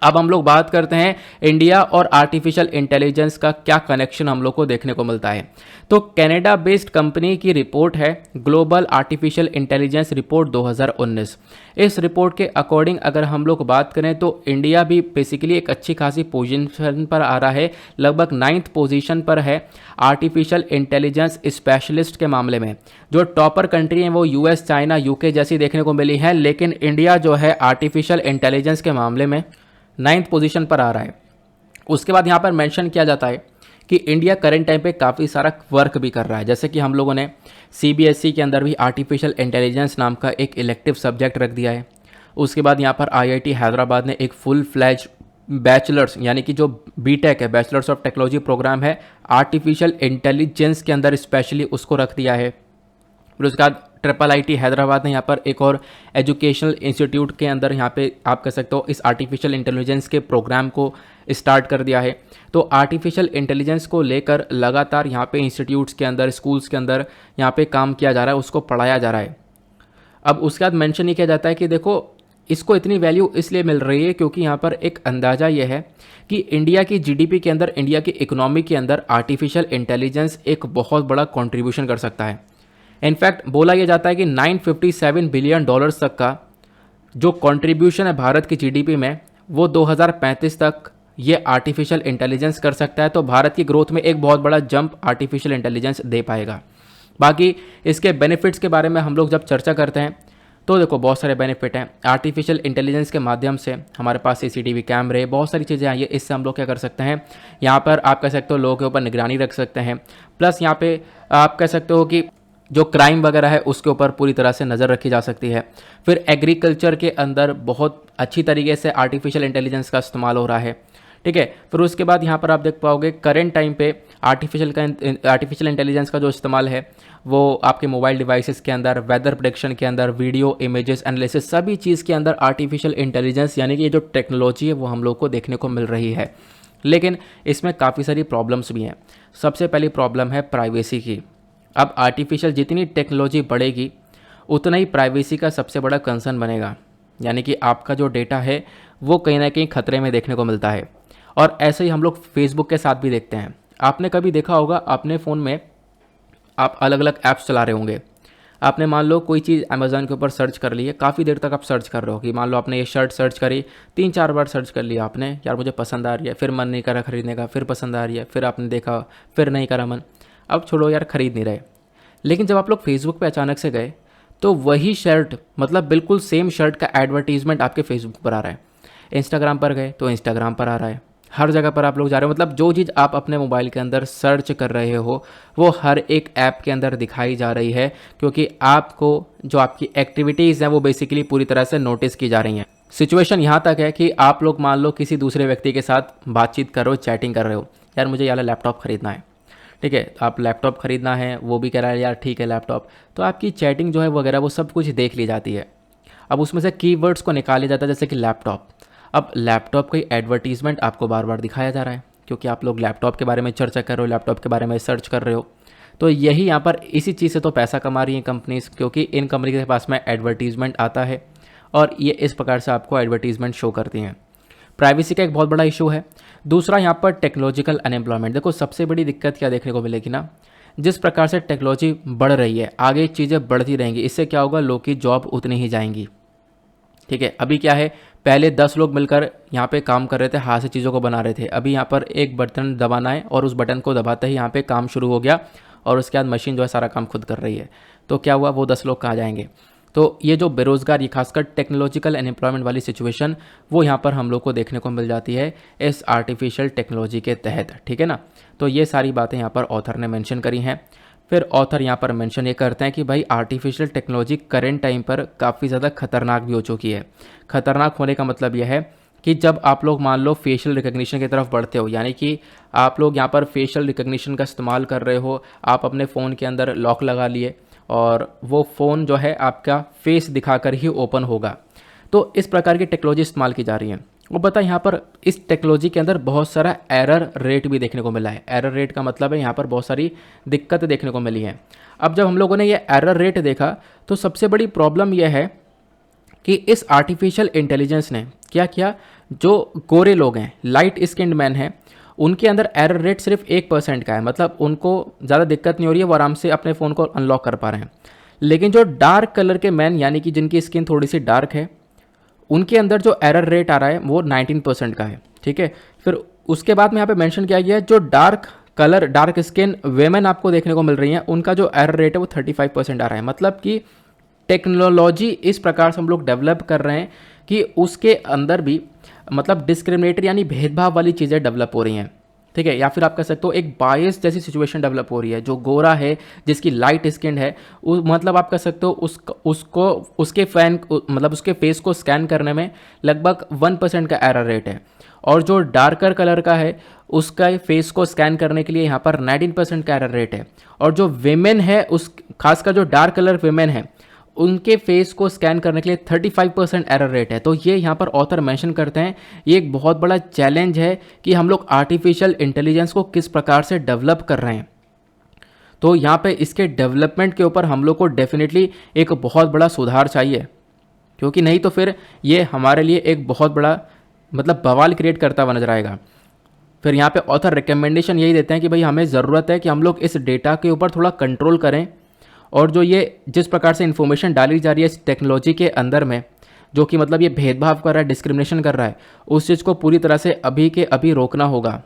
अब हम लोग बात करते हैं इंडिया और आर्टिफिशियल इंटेलिजेंस का क्या कनेक्शन हम लोग को देखने को मिलता है। तो कनाडा बेस्ड कंपनी की रिपोर्ट है ग्लोबल आर्टिफिशियल इंटेलिजेंस रिपोर्ट 2019। इस रिपोर्ट के अकॉर्डिंग अगर हम लोग बात करें तो इंडिया भी बेसिकली एक अच्छी खासी पोजीशन पर आ रहा है, लगभग 9th पोजीशन पर है आर्टिफिशियल इंटेलिजेंस स्पेशलिस्ट के मामले में। जो टॉपर कंट्री हैं वो यूएस, चाइना, यूके जैसी देखने को मिली है, लेकिन इंडिया जो है आर्टिफिशियल इंटेलिजेंस के मामले में 9th पोजीशन पर आ रहा है। उसके बाद यहाँ पर मेंशन किया जाता है कि इंडिया करंट टाइम पे काफ़ी सारा वर्क भी कर रहा है। जैसे कि हम लोगों ने सीबीएसई के अंदर भी आर्टिफिशियल इंटेलिजेंस नाम का एक इलेक्टिव सब्जेक्ट रख दिया है। उसके बाद यहाँ पर आईआईटी हैदराबाद ने एक फुल फ्लैज बैचलर्स यानी कि जो बीटेक है, बैचलर्स ऑफ टेक्नोलॉजी प्रोग्राम है, आर्टिफिशियल इंटेलिजेंस के अंदर स्पेशली उसको रख दिया है। फिर उसके बाद ट्रिपल आईटी हैदराबाद ने यहाँ पर एक और एजुकेशनल इंस्टीट्यूट के अंदर यहाँ पे आप कह सकते हो इस आर्टिफिशियल इंटेलिजेंस के प्रोग्राम को स्टार्ट कर दिया है। तो आर्टिफिशियल इंटेलिजेंस को लेकर लगातार यहाँ पे इंस्टीट्यूट्स के अंदर, स्कूल्स के अंदर यहाँ पे काम किया जा रहा है, उसको पढ़ाया जा रहा है। अब उसके बाद मेंशन ये किया जाता है कि देखो इसको इतनी वैल्यू इसलिए मिल रही है क्योंकि यहाँ पर एक अंदाज़ा ये है कि इंडिया की जीडीपी के अंदर, इंडिया की इकोनॉमी के अंदर आर्टिफिशियल इंटेलिजेंस एक बहुत बड़ा कंट्रीब्यूशन कर सकता है। इनफैक्ट बोला यह जाता है कि 957 बिलियन डॉलर्स तक का जो कंट्रीब्यूशन है भारत की जीडीपी में, वो 2035 तक ये आर्टिफिशियल इंटेलिजेंस कर सकता है। तो भारत की ग्रोथ में एक बहुत बड़ा जंप आर्टिफिशियल इंटेलिजेंस दे पाएगा। बाकी इसके बेनिफिट्स के बारे में हम लोग जब चर्चा करते हैं तो देखो बहुत सारे बेनिफिट हैं। आर्टिफिशियल इंटेलिजेंस के माध्यम से हमारे पास सीसीटीवी कैमरे, बहुत सारी चीज़ें आई है। इससे हम लोग क्या कर सकते हैं, यहाँ पर आप कह सकते हो लोगों के ऊपर निगरानी रख सकते हैं। प्लस यहाँ पे आप कह सकते हो कि जो क्राइम वगैरह है उसके ऊपर पूरी तरह से नज़र रखी जा सकती है। फिर एग्रीकल्चर के अंदर बहुत अच्छी तरीके से आर्टिफिशियल इंटेलिजेंस का इस्तेमाल हो रहा है, ठीक है। फिर उसके बाद यहाँ पर आप देख पाओगे करेंट टाइम पे आर्टिफिशियल इंटेलिजेंस का जो इस्तेमाल है वो आपके मोबाइल डिवाइसेस के अंदर, वेदर प्रेडिक्शन के अंदर, वीडियो इमेजेस एनालिसिस, सभी चीज़ के अंदर आर्टिफिशियल इंटेलिजेंस यानी कि ये जो टेक्नोलॉजी है वो हम लोग को देखने को मिल रही है। लेकिन इसमें काफ़ी सारी प्रॉब्लम्स भी हैं। सबसे पहली प्रॉब्लम है प्राइवेसी की। अब आर्टिफिशियल जितनी टेक्नोलॉजी बढ़ेगी उतना ही प्राइवेसी का सबसे बड़ा कंसर्न बनेगा, यानी कि आपका जो डेटा है वो कहीं ना कहीं खतरे में देखने को मिलता है। और ऐसे ही हम लोग फेसबुक के साथ भी देखते हैं। आपने कभी देखा होगा अपने फ़ोन में आप अलग अलग ऐप्स चला रहे होंगे, आपने मान लो कोई चीज़ अमेज़न के ऊपर सर्च कर ली है, काफ़ी देर तक आप सर्च कर रहे हो कि मान लो आपने ये शर्ट सर्च करी, 3-4 बार सर्च कर लिया आपने, यार मुझे पसंद आ रही है, फिर मन नहीं करा खरीदने का, फिर पसंद आ रही है, फिर आपने देखा, फिर नहीं करा मन, अब छोड़ो यार खरीद नहीं रहे। लेकिन जब आप लोग फेसबुक पे अचानक से गए तो वही शर्ट, मतलब बिल्कुल सेम शर्ट का एडवर्टीजमेंट आपके फेसबुक पर आ रहा है। इंस्टाग्राम पर गए तो इंस्टाग्राम पर आ रहा है। हर जगह पर आप लोग जा रहे हो, मतलब जो चीज़ आप अपने मोबाइल के अंदर सर्च कर रहे हो वो हर एक ऐप के अंदर दिखाई जा रही है, क्योंकि आपको जो आपकी एक्टिविटीज़ हैं वो बेसिकली पूरी तरह से नोटिस की जा रही हैं। सिचुएशन यहाँ तक है कि आप लोग मान लो किसी दूसरे व्यक्ति के साथ बातचीत कर रहे हो, चैटिंग कर रहे हो, यार मुझे यार लैपटॉप खरीदना है, ठीक है, आप लैपटॉप खरीदना है, वो भी कह रहा है यार ठीक है लैपटॉप, तो आपकी चैटिंग जो है वगैरह वो सब कुछ देख ली जाती है। अब उसमें से कीवर्ड्स को निकाला जाता है, जैसे कि लैपटॉप। अब लैपटॉप का एडवर्टीजमेंट आपको बार बार दिखाया जा रहा है क्योंकि आप लोग लैपटॉप के बारे में चर्चा कर रहे हो, लैपटॉप के बारे में सर्च कर रहे हो। तो यही यहाँ पर इसी चीज़ से तो पैसा कमा रही हैं कंपनीज, क्योंकि इन कंपनी के पास में एडवर्टीजमेंट आता है और ये इस प्रकार से आपको एडवर्टीजमेंट शो करती हैं। प्राइवेसी का एक बहुत बड़ा इशू है। दूसरा यहाँ पर टेक्नोलॉजिकल अनएम्प्लॉयमेंट। देखो सबसे बड़ी दिक्कत क्या देखने को मिलेगी ना, जिस प्रकार से टेक्नोलॉजी बढ़ रही है, आगे चीज़ें बढ़ती रहेंगी, इससे क्या होगा, लोग की जॉब उतनी ही जाएंगी, ठीक है। अभी क्या है, पहले 10 लोग मिलकर यहाँ पे काम कर रहे थे, हाथ से चीज़ों को बना रहे थे। अभी यहाँ पर एक बटन दबाना है और उस बटन को दबाते ही यहाँ पे काम शुरू हो गया और उसके बाद मशीन जो है सारा काम खुद कर रही है। तो क्या हुआ, वो 10 लोग कहाँ जाएंगे। तो ये जो बेरोज़गारी, खासकर टेक्नोलॉजिकल अनएम्प्लॉयमेंट वाली सिचुएशन, वो यहाँ पर हम लोग को देखने को मिल जाती है इस आर्टिफिशियल टेक्नोलॉजी के तहत, ठीक है ना। तो ये सारी बातें यहाँ पर ऑथर ने मेंशन करी हैं। फिर ऑथर यहाँ पर मेंशन ये करते हैं कि भाई आर्टिफिशियल टेक्नोलॉजी करेंट टाइम पर काफ़ी ज़्यादा खतरनाक भी हो चुकी है। खतरनाक होने का मतलब यह है कि जब आप लोग मान लो फेशियल रिकग्निशन की तरफ बढ़ते हो, यानी कि आप लोग यहाँ पर फेशियल रिकग्निशन का इस्तेमाल कर रहे हो, आप अपने फ़ोन के अंदर लॉक लगा लिए और वो फ़ोन जो है आपका फेस दिखाकर ही ओपन होगा। तो इस प्रकार की टेक्नोलॉजी इस्तेमाल की जा रही है। वो पता है यहाँ पर इस टेक्नोलॉजी के अंदर बहुत सारा एरर रेट भी देखने को मिला है। एरर रेट का मतलब है यहाँ पर बहुत सारी दिक्कत देखने को मिली है। अब जब हम लोगों ने ये एरर रेट देखा तो सबसे बड़ी प्रॉब्लम यह है कि इस आर्टिफिशियल इंटेलिजेंस ने क्या किया, जो गोरे लोग हैं, लाइट स्किन्ड मैन हैं, उनके अंदर एरर रेट सिर्फ 1% का है, मतलब उनको ज़्यादा दिक्कत नहीं हो रही है, वो आराम से अपने फ़ोन को अनलॉक कर पा रहे हैं। लेकिन जो डार्क कलर के मैन, यानी कि जिनकी स्किन थोड़ी सी डार्क है, उनके अंदर जो एरर रेट आ रहा है वो 19% का है, ठीक है। फिर उसके बाद में यहाँ पे मेंशन किया गया है जो डार्क स्किन वेमेन आपको देखने को मिल रही हैं, उनका जो एरर रेट है वो 35% आ रहा है। मतलब कि टेक्नोलॉजी इस प्रकार से हम लोग डेवलप कर रहे हैं कि उसके अंदर भी मतलब डिस्क्रिमिनेटरी यानी भेदभाव वाली चीज़ें डेवलप हो रही हैं, ठीक है, या फिर आप कह सकते हो एक बायस जैसी सिचुएशन डेवलप हो रही है। जो गोरा है, जिसकी लाइट स्किन है, मतलब आप कह सकते हो उसको उसके मतलब उसके फेस को स्कैन करने में लगभग 1% का एरर रेट है, और जो डार्कर कलर का है उसका फेस को स्कैन करने के लिए यहाँ पर 19% का एरर रेट है। और जो वेमेन है, उस खासकर जो डार्क कलर वेमेन है, उनके फेस को स्कैन करने के लिए 35% एरर रेट है। तो ये यहाँ पर ऑथर मेंशन करते हैं, ये एक बहुत बड़ा चैलेंज है कि हम लोग आर्टिफिशियल इंटेलिजेंस को किस प्रकार से डेवलप कर रहे हैं। तो यहाँ पे इसके डेवलपमेंट के ऊपर हम लोग को डेफिनेटली एक बहुत बड़ा सुधार चाहिए, क्योंकि नहीं तो फिर ये हमारे लिए एक बहुत बड़ा मतलब बवाल क्रिएट करता हुआ नजर आएगा। फिर यहाँ पे ऑथर रिकमेंडेशन यही देते हैं कि भाई हमें ज़रूरत है कि हम लोग इस डेटा के ऊपर थोड़ा कंट्रोल करें, और जो ये जिस प्रकार से इन्फॉर्मेशन डाली जा रही है इस टेक्नोलॉजी के अंदर में, जो कि मतलब ये भेदभाव कर रहा है, डिस्क्रिमिनेशन कर रहा है, उस चीज़ को पूरी तरह से अभी के अभी रोकना होगा।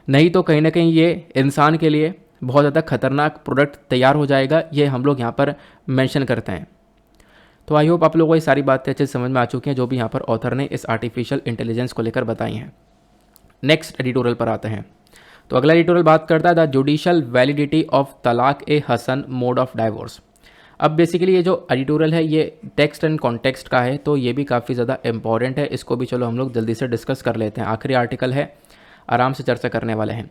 नहीं तो कहीं ना कहीं ये इंसान के लिए बहुत ज़्यादा खतरनाक प्रोडक्ट तैयार हो जाएगा। ये हम लोग यहाँ पर मेंशन करते हैं। तो आई होप आप लोगों को ये सारी बातें अच्छे से समझ में आ चुकी हैं जो भी यहाँ पर ऑथर ने इस आर्टिफिशियल इंटेलिजेंस को लेकर बताई हैं। नेक्स्ट एडिटोरियल पर आते हैं। तो अगला एडिटोरियल बात करता है द जुडिशियल वैलिडिटी ऑफ तलाक ए हसन मोड ऑफ डाइवोर्स। अब बेसिकली ये जो एडिटोरियल है ये टेक्स्ट एंड कॉन्टेक्स्ट का है, तो ये भी काफ़ी ज़्यादा इंपॉर्टेंट है। इसको भी चलो हम लोग जल्दी से डिस्कस कर लेते हैं। आखिरी आर्टिकल है, आराम से चर्चा करने वाले हैं।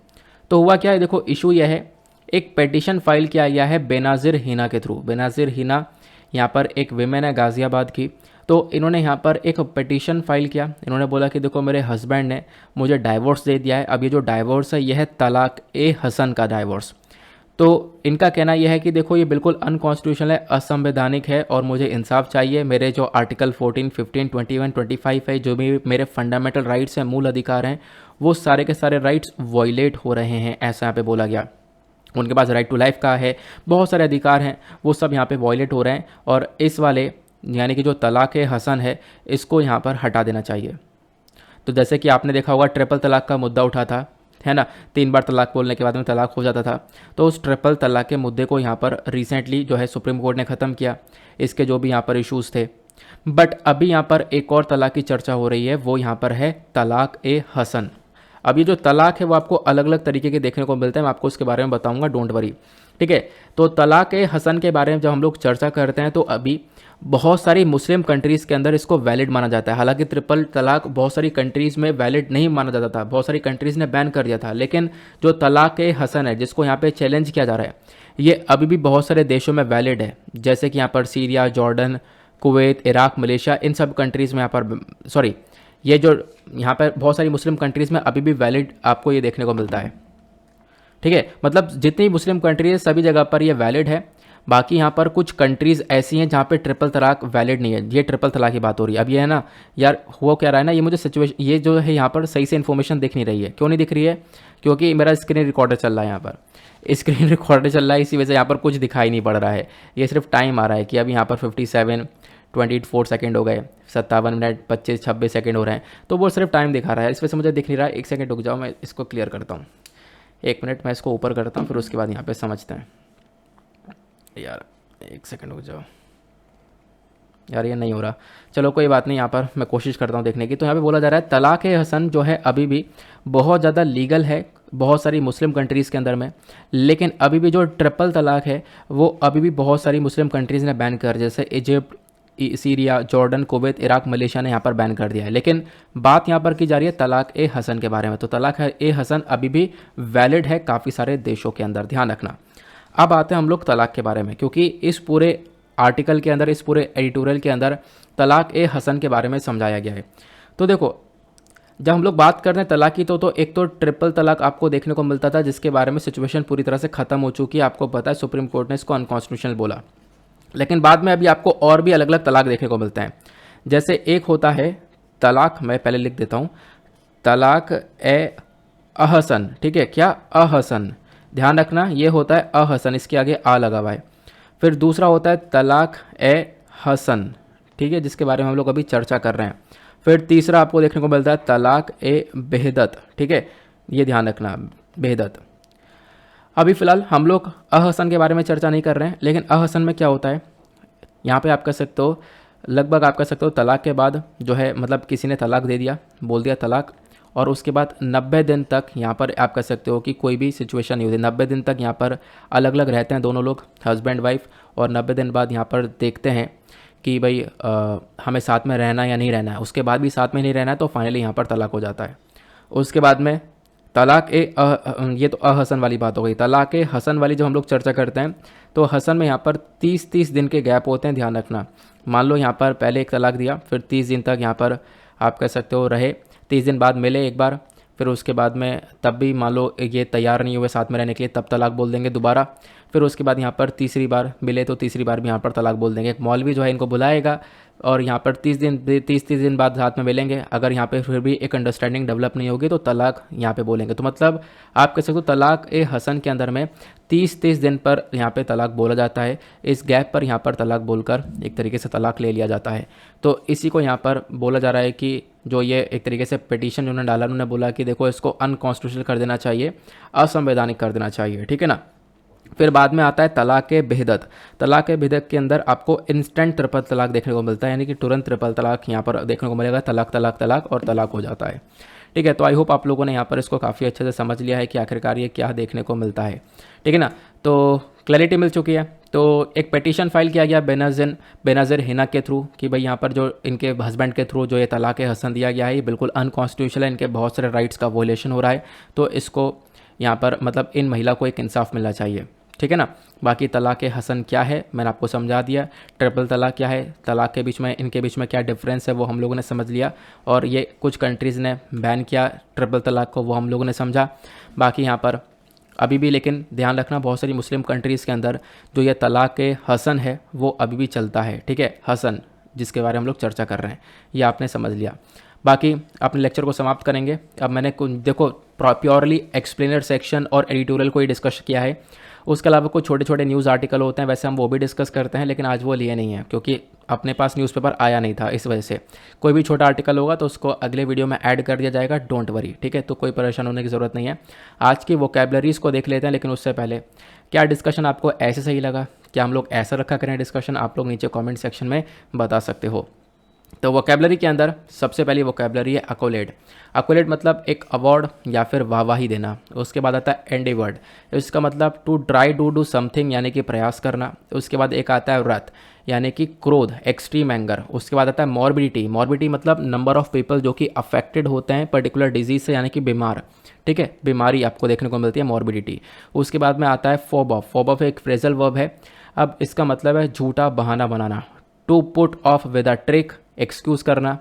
तो हुआ क्या है, देखो इशू यह है, एक पेटिशन फाइल किया गया है बेनाजिर हिना के थ्रू। बेनाजिर हिना यहाँ पर एक विमेन है गाज़ियाबाद की। तो इन्होंने यहाँ पर एक पिटीशन फाइल किया। इन्होंने बोला कि देखो मेरे हस्बैंड ने मुझे डाइवोर्स दे दिया है। अब ये जो डाइवोर्स है यह है तलाक ए हसन का डाइवोर्स। तो इनका कहना यह है कि देखो ये बिल्कुल अनकॉन्स्टिट्यूशनल है, असंवैधानिक है, और मुझे इंसाफ चाहिए। मेरे जो आर्टिकल 14, 15, 21, 25 है, जो भी मेरे फंडामेंटल राइट्स हैं, मूल अधिकार हैं, वो सारे के सारे राइट्स वॉयलेट हो रहे हैं, ऐसा यहाँ पे बोला गया। उनके पास राइट टू लाइफ का है, बहुत सारे अधिकार हैं, वो सब यहाँ पे वॉयलेट हो रहे हैं, और इस वाले यानी कि जो तलाक हसन है इसको यहाँ पर हटा देना चाहिए। तो जैसे कि आपने देखा होगा ट्रिपल तलाक का मुद्दा उठा था, है ना, 3 बार तलाक बोलने के बाद में तलाक हो जाता था। तो उस ट्रिपल तलाक के मुद्दे को यहाँ पर रिसेंटली जो है सुप्रीम कोर्ट ने ख़त्म किया, इसके जो भी यहाँ पर इश्यूज़ थे। बट अभी यहाँ पर एक और तलाक की चर्चा हो रही है, वो यहाँ पर है तलाक ए हसन। अब ये जो तलाक है वो आपको अलग अलग तरीके के देखने को मिलते हैं, मैं आपको उसके बारे में बताऊंगा, डोंट वरी, ठीक है। तो तलाक ए हसन के बारे में जब हम लोग चर्चा करते हैं तो अभी बहुत सारी मुस्लिम कंट्रीज़ के अंदर इसको वैलिड माना जाता है। हालांकि ट्रिपल तलाक बहुत सारी कंट्रीज़ में वैलिड नहीं माना जाता था, बहुत सारी कंट्रीज़ ने बैन कर दिया था, लेकिन जो तलाक ए हसन है जिसको यहाँ पे चैलेंज किया जा रहा है, ये अभी भी बहुत सारे देशों में वैलिड है। जैसे कि यहाँ पर Syria, Jordan, Kuwait, Iraq, Malaysia, इन सब कंट्रीज़ में यहाँ पर ये जो यहाँ पर बहुत सारी मुस्लिम कंट्रीज़ में अभी भी वैलिड आपको ये देखने को मिलता है, ठीक है। मतलब जितनी मुस्लिम कंट्रीज है सभी जगह पर ये वैलिड है। बाकी यहाँ पर कुछ कंट्रीज़ ऐसी हैं जहाँ पे ट्रिपल तलाक वैलिड नहीं है। ये ट्रिपल तलाक की बात हो रही है। अब ये है ना यार, हुआ क्या रहा है ना, ये मुझे सिचुएशन ये जो है यहाँ पर सही से इन्फॉर्मेशन दिख नहीं रही है। क्यों नहीं दिख रही है? क्योंकि मेरा स्क्रीन रिकॉर्डर चल रहा है, यहाँ पर स्क्रीन रिकॉर्डर चल रहा है, इसी वजह से यहाँ पर कुछ दिखाई नहीं पड़ रहा है। ये सिर्फ टाइम आ रहा है कि अब यहाँ पर 57, 24 सेकंड हो गए, 57 मिनट 25, 26 सेकंड हो रहे हैं, तो वो सिर्फ टाइम दिखा रहा है, इस वजह से मुझे दिख नहीं रहा है। 1 सेकंड रुक जाओ, मैं इसको क्लियर करता हूँ। 1 मिनट मैं इसको ऊपर करता हूँ, फिर उसके बाद यहाँ पे समझते हैं। यार 1 सेकंड रुक जाओ यार, ये नहीं हो रहा, चलो कोई बात नहीं, यहाँ पर मैं कोशिश करता हूँ देखने की। तो यहाँ पे बोला जा रहा है तलाक ए हसन जो है अभी भी बहुत ज़्यादा लीगल है बहुत सारी मुस्लिम कंट्रीज़ के अंदर में, लेकिन अभी भी जो ट्रिपल तलाक है वो अभी भी बहुत सारी मुस्लिम कंट्रीज़ ने बैन कर, जैसे Egypt, Syria, Jordan, Kuwait, Iraq, Malaysia ने यहाँ पर बैन कर दिया है। लेकिन बात यहाँ पर की जा रही है तलाक ए हसन के बारे में। तो तलाक ए हसन अभी भी वैलिड है काफ़ी सारे देशों के अंदर, ध्यान रखना। अब आते हैं हम लोग तलाक के बारे में, क्योंकि इस पूरे आर्टिकल के अंदर, इस पूरे एडिटोरियल के अंदर तलाक ए हसन के बारे में समझाया गया है। तो देखो, जब हम लोग बात करते हैं तलाक की तो एक तो ट्रिपल तलाक आपको देखने को मिलता था, जिसके बारे में सिचुएशन पूरी तरह से ख़त्म हो चुकी है। आपको पता है सुप्रीम कोर्ट ने इसको अनकॉन्स्टिट्यूशनल बोला, लेकिन बाद में अभी आपको और भी अलग अलग तलाक देखने को मिलते हैं। जैसे एक होता है तलाक, मैं पहले लिख देता हूँ, तलाक ए अहसन, ठीक है, क्या अहसन, ध्यान रखना ये होता है अहसन, इसके आगे आ लगा हुआ है। फिर दूसरा होता है तलाक ए हसन, ठीक है, जिसके बारे में हम लोग अभी चर्चा कर रहे हैं। फिर तीसरा आपको देखने को मिलता है तलाक ए बेहदत, ठीक है, ये ध्यान रखना, बेहदत। अभी फ़िलहाल हम लोग अहसन के बारे में चर्चा नहीं कर रहे हैं, लेकिन अहसन में क्या होता है, यहाँ पे आप कह सकते हो लगभग आप कह सकते हो तलाक के बाद जो है, मतलब किसी ने तलाक दे दिया, बोल दिया तलाक, और उसके बाद 90 दिन तक यहाँ पर आप कह सकते हो कि कोई भी सिचुएशन नहीं होती। 90 दिन तक यहाँ पर अलग अलग रहते हैं दोनों लोग, हस्बैंड वाइफ, और 90 दिन बाद यहाँ पर देखते हैं कि भाई हमें साथ में रहना या नहीं रहना है। उसके बाद भी साथ में नहीं रहना है तो फाइनली यहाँ पर तलाक हो जाता है। उसके बाद में ये तो अहसन वाली बात हो गई। तलाक ए हसन वाली जब हम लोग चर्चा करते हैं तो हसन में यहाँ पर 30 दिन के गैप होते हैं, ध्यान रखना। मान लो यहाँ पर पहले एक तलाक दिया, फिर 30 दिन तक यहाँ पर आप कह सकते हो रहे, 30 दिन बाद मिले एक बार, फिर उसके बाद में तब भी मान लो ये तैयार नहीं हुए साथ में रहने के लिए, तब तलाक बोल देंगे दोबारा। फिर उसके बाद यहाँ पर तीसरी बार मिले तो तीसरी बार भी यहाँ पर तलाक बोल देंगे। एक मौलवी जो है इनको बुलाएगा और यहाँ पर 30 दिन बाद साथ में मिलेंगे। अगर यहाँ पे फिर भी एक अंडरस्टैंडिंग डेवलप नहीं होगी तो तलाक यहाँ पे बोलेंगे। तो मतलब आप कह सकते हो तलाक ए हसन के अंदर में 30 दिन पर यहाँ पे तलाक बोला जाता है। इस गैप पर यहाँ पर तलाक बोलकर एक तरीके से तलाक ले लिया जाता है। तो इसी को यहाँ पर बोला जा रहा है कि जो ये एक तरीके से पिटीशन उन्होंने डाला, उन्होंने बोला कि देखो इसको अनकॉन्स्टिट्यूशनल कर देना चाहिए, असंवैधानिक कर देना चाहिए, ठीक है ना। फिर बाद में आता है तलाक ए बेहदत। तलाक ए बेहदत के अंदर आपको इंस्टेंट ट्रिपल तलाक देखने को मिलता है, यानी कि तुरंत ट्रिपल तलाक यहाँ पर देखने को मिलेगा। तलाक तलाक तलाक और तलाक हो जाता है, ठीक है। तो आई होप आप लोगों ने यहाँ पर इसको काफ़ी अच्छे से समझ लिया है कि आखिरकार ये क्या देखने को मिलता है, ठीक है ना। तो क्लैरिटी मिल चुकी है। तो एक पिटीशन फाइल किया गया बेनज़ीर हिना के थ्रू कि भाई यहाँ पर जो इनके हस्बैंड के थ्रू जो ये तलाक ए हसन दिया गया है ये बिल्कुल अनकॉन्स्टिट्यूशनल है, इनके बहुत सारे राइट्स का वोलेशन हो रहा है। तो इसको यहाँ पर मतलब इन महिला को एक इंसाफ मिलना चाहिए, ठीक है ना। बाकी तलाक ए हसन क्या है मैंने आपको समझा दिया, ट्रिपल तलाक क्या है, तलाक के बीच में इनके बीच में क्या डिफरेंस है वो हम लोगों ने समझ लिया, और ये कुछ कंट्रीज़ ने बैन किया ट्रिपल तलाक को वो हम लोगों ने समझा। बाकी यहाँ पर अभी भी लेकिन ध्यान रखना बहुत सारी मुस्लिम कंट्रीज़ के अंदर जो ये तलाक ए हसन है वो अभी भी चलता है, ठीक है। हसन जिसके बारे में हम लोग चर्चा कर रहे हैं ये आपने समझ लिया। बाकी अपने लेक्चर को समाप्त करेंगे। अब मैंने देखो प्योरली एक्सप्लेनर सेक्शन और एडिटोरियल को ही डिस्कस किया है। उसके अलावा कुछ छोटे छोटे न्यूज़ आर्टिकल होते हैं, वैसे हम वो भी डिस्कस करते हैं, लेकिन आज वो लिए नहीं है क्योंकि अपने पास न्यूज़पेपर आया नहीं था। इस वजह से कोई भी छोटा आर्टिकल होगा तो उसको अगले वीडियो में ऐड कर दिया जाएगा, डोंट वरी, ठीक है। तो कोई परेशान होने की ज़रूरत नहीं है। आज की वोकैबलरीज़ को देख लेते हैं, लेकिन उससे पहले क्या डिस्कशन आपको ऐसे सही लगा, क्या हम लोग ऐसा रखा करें डिस्कशन, आप लोग नीचे कॉमेंट सेक्शन में बता सकते हो। तो वोकैबलरी के अंदर सबसे पहली वोकैबलरी है अकोलेट। अकोलेट मतलब एक अवार्ड या फिर वाहवाही देना। उसके बाद आता है एंडेवर्ड, इसका मतलब to try to do something यानी कि प्रयास करना। उसके बाद एक आता है व्रत यानी कि क्रोध, एक्सट्रीम एंगर। उसके बाद आता है मॉर्बिडिटी, मॉर्बिडिटी मतलब नंबर ऑफ पीपल जो कि अफेक्टेड होते हैं पर्टिकुलर डिजीज से यानी कि बीमार, ठीक है, बीमारी आपको देखने को मिलती है मॉर्बिडिटी। उसके बाद में आता है फोब ऑफ। फोब ऑफ एक फ्रेजल वर्ब है। अब इसका मतलब है झूठा बहाना बनाना, to put off with a trick, excuse करना,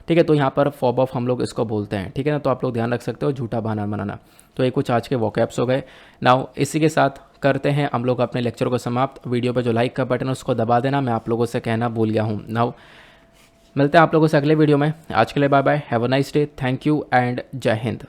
ठीक है। तो यहाँ पर फॉब ऑफ हम लोग इसको बोलते हैं, ठीक है ना। तो आप लोग ध्यान रख सकते हो झूठा बहाना बनाना। तो ये कुछ आज के वोकैब्स हो गए। नाउ इसी के साथ करते हैं हम लोग अपने लेक्चर को समाप्त। वीडियो पे जो लाइक का बटन है उसको दबा देना, मैं आप लोगों से कहना भूल गया हूँ। नाउ मिलते हैं आप लोगों से अगले वीडियो में। आज के लिए bye bye, have a nice day, thank you and जय हिंद।